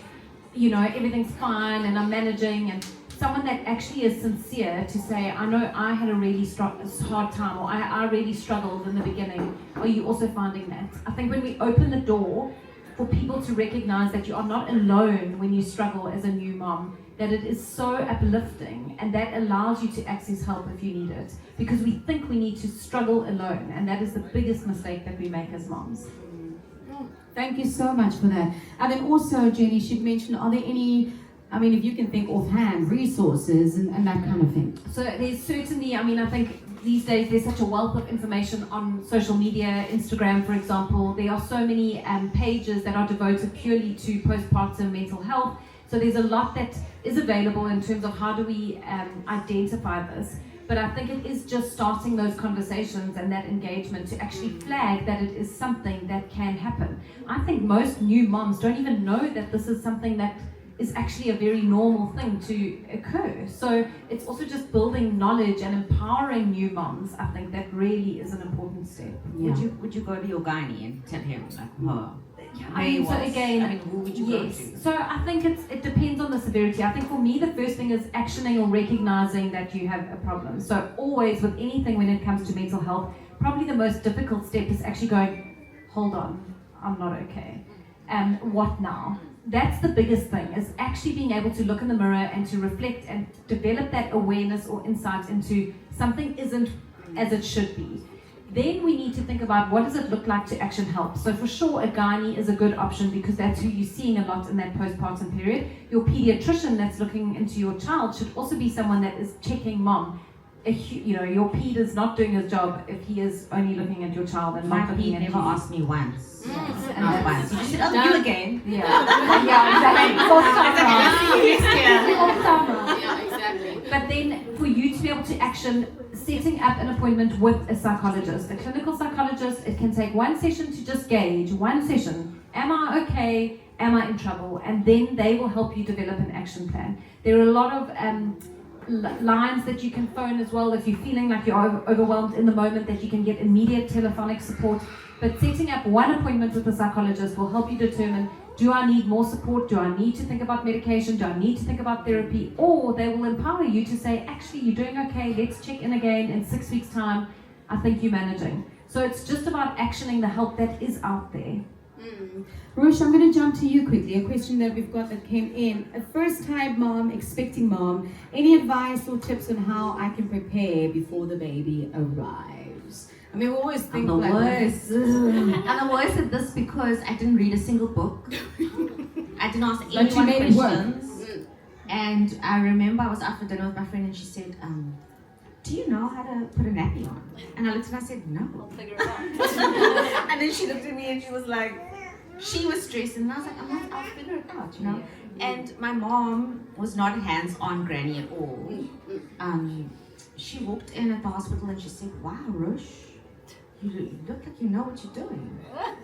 everything's fine and I'm managing, and someone that actually is sincere to say, I know I had a really hard time, or I really struggled in the beginning. Are you also finding that? I think when we open the door for people to recognize that you are not alone when you struggle as a new mom, that it is so uplifting, and that allows you to access help if you need it, because we think we need to struggle alone, and that is the biggest mistake that we make as moms. Thank you so much for that. And then also, Jenny, she mentioned, are there any, if you can think offhand, resources and that kind of thing? So there's certainly, I think these days there's such a wealth of information on social media, Instagram for example. There are so many pages that are devoted purely to postpartum mental health. So there's a lot that is available in terms of how do we identify this. But I think it is just starting those conversations and that engagement to actually flag that it is something that can happen. I think most new moms don't even know that this is something that is actually a very normal thing to occur. So it's also just building knowledge and empowering new moms. I think that really is an important step. Yeah. Would you go to your gynae and tell him Who would you go yes. to? So I think it depends on the severity. I think for me the first thing is actioning or recognizing that you have a problem. So always with anything when it comes to mental health, probably the most difficult step is actually going, hold on, I'm not okay. What now? That's the biggest thing, is actually being able to look in the mirror and to reflect and develop that awareness or insight into something isn't as it should be. Then we need to think about what does it look like to action help. So for sure, a gynae is a good option because that's who you're seeing a lot in that postpartum period. Your pediatrician that's looking into your child should also be someone that is checking mom. Your ped is not doing his job if he is only looking at your child and not looking at never you. asked me once. Yes, and Not that's- once. You said, you again. Yeah, exactly. Yeah, exactly. But then for you to be able to action, setting up an appointment with a psychologist, a clinical psychologist, it can take one session to just gauge, one session. Am I okay? Am I in trouble? And then they will help you develop an action plan. There are a lot of lines that you can phone as well if you're feeling like you're overwhelmed in the moment, that you can get immediate telephonic support. But setting up one appointment with a psychologist will help you determine, do I need more support? Do I need to think about medication? Do I need to think about therapy? Or they will empower you to say, actually, you're doing okay. Let's check in again in 6 weeks' time. I think you're managing. So it's just about actioning the help that is out there. Rush, I'm going to jump to you quickly. A question that we've got that came in. A first-time mom, expecting mom. Any advice or tips on how I can prepare before the baby arrives? We always think I'm the like worst. I'm the worst at this because I didn't read a single book. I didn't ask But you anyone made it work. questions. And I remember I was out for dinner with my friend and she said, do you know how to put a nappy on? And I looked at her and I said, no. I'll figure it out. And then she looked at me and she was like, she was stressed, and I was like, I'll figure it out, And my mom was not a hands-on granny at all. She walked in at the hospital and she said, wow, Rush, you look like you know what you're doing.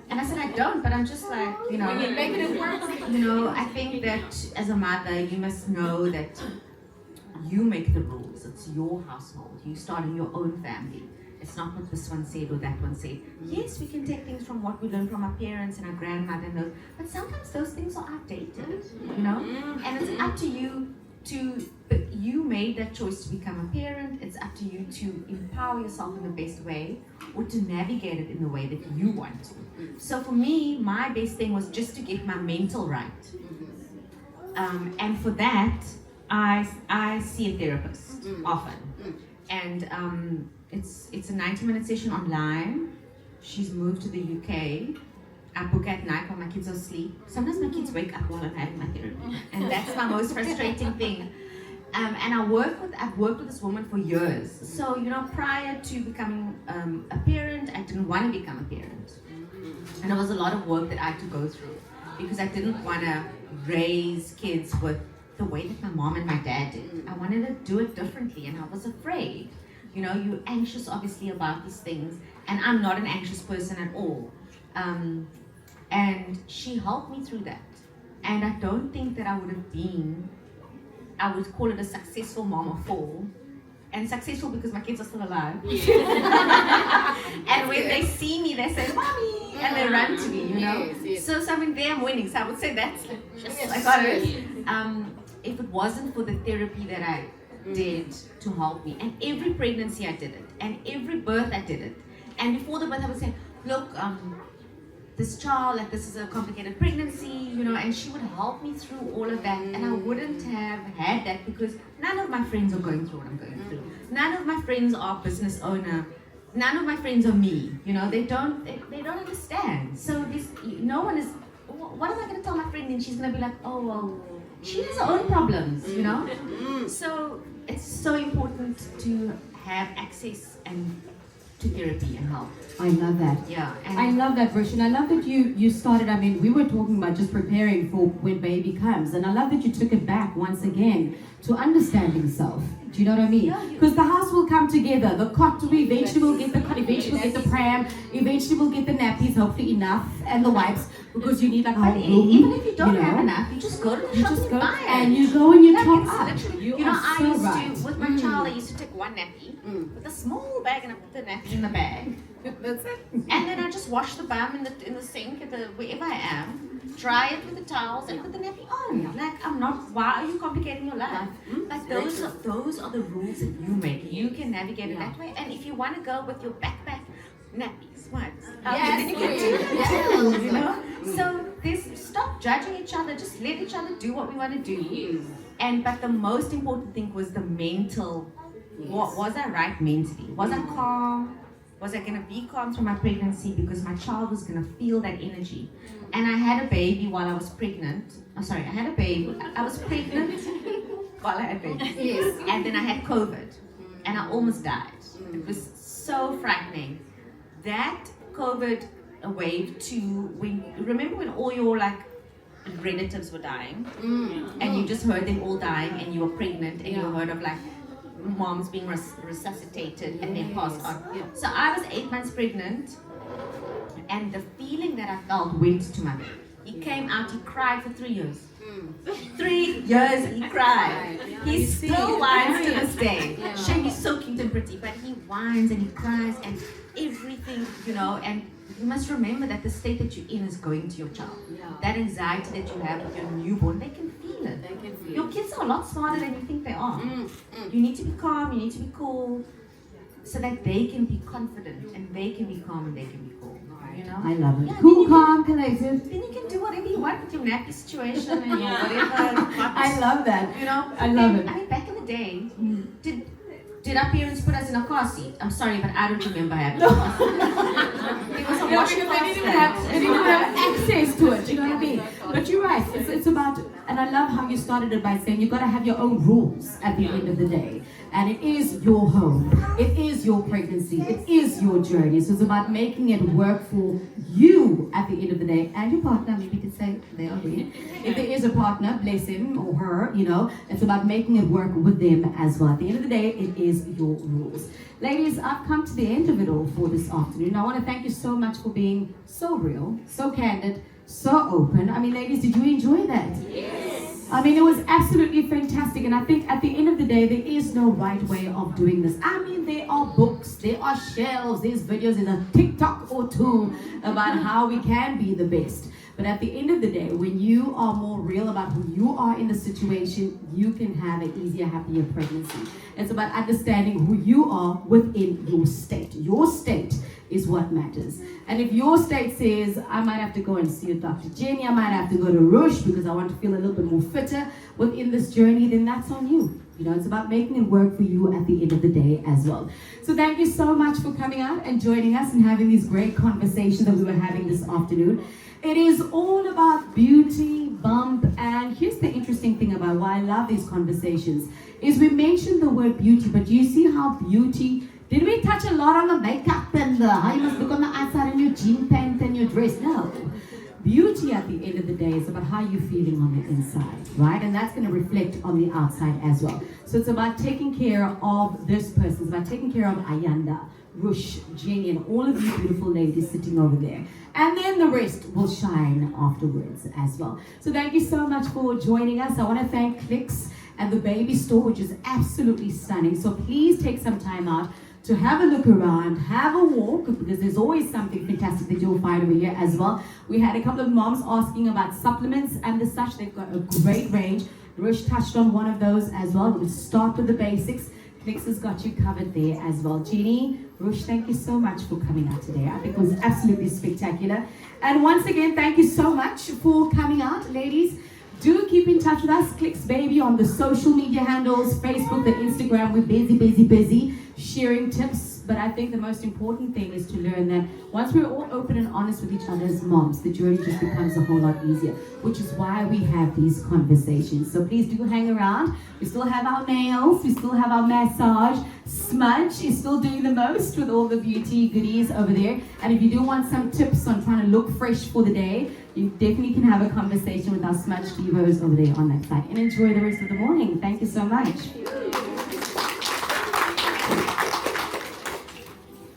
And I said, I don't, but I'm just like, When you're making it work. I think that as a mother, you must know that you make the rules. It's your household. You start in your own family. it's not what this one said or that one said. Yes, we can take things from what we learned from our parents and our grandmother and those, but sometimes those things are outdated, you know? And it's up to you but you made that choice to become a parent. It's up to you to empower yourself in the best way or to navigate it in the way that you want to. So for me, my best thing was just to get my mental right. And for that, I see a therapist often. And it's a 90-minute session online. She's moved to the UK. I book at night while my kids are asleep. Sometimes my kids wake up while I'm having my therapy, and that's my most frustrating thing. And I've worked with this woman for years. So prior to becoming a parent, I didn't want to become a parent, and it was a lot of work that I had to go through because I didn't want to raise kids with the way that my mom and my dad did. I wanted to do it differently, and I was afraid. You're anxious obviously about these things, and I'm not an anxious person at all. And she helped me through that. And I don't think that I would call it a successful mom of 4. And successful because my kids are still alive. And when they see me, they say, "Mommy," and they run to me, Yes. So I mean, I'm winning. So I would say that's I got it. If it wasn't for the therapy that I did to help me, and every pregnancy I did it, and every birth I did it, and before the birth I would say, "Look, this child, like this is a complicated pregnancy," and she would help me through all of that, and I wouldn't have had that because none of my friends are going through what I'm going through. None of my friends are business owner. None of my friends are me. They don't understand. So no one is. What am I going to tell my friend? And she's going to be like, "Oh well, she has her own problems," So it's so important to have access to therapy and help. I love that. Yeah. I love that, Rush, and I love that you started. I mean, we were talking about just preparing for when baby comes, and I love that you took it back once again to understanding self. Do you know what I mean? Because the house will come together. The cot, we eventually will get the cot, eventually we'll get the pram, eventually we'll get the nappies, hopefully enough, and the wipes, because you need like a whole room. Even if you don't have enough, you just go to the shop and buy it. And you go and you Like, top it's up. literally- I used to, with my child, I used to take one nappy with a small bag and I put the nappy in the bag. That's it. And then I just wash the bum in the sink wherever I am, dry it with the towels and put the nappy on. Like why are you complicating your life? Like those are the rules that you make. You can navigate it that way. And if you want to go with your backpack, nappies, what? Yes, please. So stop judging each other, just let each other do what we want to do. But the most important thing was the mental. Was I right mentally? Was I calm? Was I going to be calm through my pregnancy because my child was going to feel that energy? And I had a baby while I was pregnant. I had a baby. I was pregnant while I had baby. Yes. And then I had COVID. And I almost died. It was so frightening. That COVID wave remember when all your relatives were dying? And you just heard them all dying and you were pregnant and you heard of moms being resuscitated and then passed on. So I was 8 months pregnant, and the feeling that I felt went to my baby. He came out, he cried for 3 years. 3 years he cried. He still whines to this day. Shane is so cute and pretty, but he whines and he cries and everything, and you must remember that the state that you're in is going to your child. That anxiety that you have with your newborn, they can feel it. Your kids are a lot smarter than you think they are. You need to be calm, you need to be cool, so that they can be confident and they can be calm and they can be cool. I love it. Cool, calm, collected. Then you can do whatever you want with your nappy situation and your whatever. I love that. I love it. I mean, back in the day, did our parents put us in a car seat? I'm sorry, but I don't remember having a car seat. There was a washing they didn't have access to it, you know what I mean? But you're right, it's about, and I love how you started it by saying you've got to have your own rules at the end of the day. And it is your home, it is your pregnancy, it is your journey. So it's about making it work for you at the end of the day. And your partner, maybe you could say, they are here. If there is a partner, bless him or her, it's about making it work with them as well. At the end of the day, it is your rules. Ladies, I've come to the end of it all for this afternoon. I want to thank you so much for being so real, so candid, so open. I mean, ladies, did you enjoy that? Yes. I mean, it was absolutely fantastic, and I think at the end of the day, there is no right way of doing this. I mean, there are books, there are shelves, there's videos, there's a TikTok or two about how we can be the best. But at the end of the day, when you are more real about who you are in the situation, you can have an easier, happier pregnancy. It's about understanding who you are within your state. Your state is what matters. And if your state says, I might have to go and see a Dr. Jenny, I might have to go to Rush because I want to feel a little bit more fitter within this journey, then that's on you. You know, it's about making it work for you at the end of the day as well. So thank you so much for coming out and joining us and having these great conversations that we were having this afternoon. It is all about beauty, bump, and here's the interesting thing about why I love these conversations, is we mentioned the word beauty, but do you see how beauty, did we touch a lot on the makeup and the, how you must look on the outside and your jean pant and your dress? No. Beauty at the end of the day is about how you're feeling on the inside, right? And that's going to reflect on the outside as well. So it's about taking care of this person. It's about taking care of Ayanda, Rush, Jenny, and all of you beautiful ladies sitting over there. And then the rest will shine afterwards as well. So thank you so much for joining us. I want to thank Clicks and the baby store, which is absolutely stunning. So please take some time out to have a look around, have a walk, because there's always something fantastic that you'll find over here as well. We had a couple of moms asking about supplements and the such. They've got a great range. Rush touched on one of those as well. We'll start with the basics. Clicks has got you covered there as well. Jenny, Rush, thank you so much for coming out today. I think it was absolutely spectacular. And once again, thank you so much for coming out, ladies. Do keep in touch with us, Clicks Baby, on the social media handles, Facebook, the Instagram. We're busy, sharing tips. But I think the most important thing is to learn that once we're all open and honest with each other as moms, the journey just becomes a whole lot easier, which is why we have these conversations. So please do hang around. We still have our nails, we still have our massage. Smudge is still doing the most with all the beauty goodies over there. And if you do want some tips on trying to look fresh for the day, you definitely can have a conversation with our Smudge Divos over there on that side. And enjoy the rest of the morning. Thank you so much.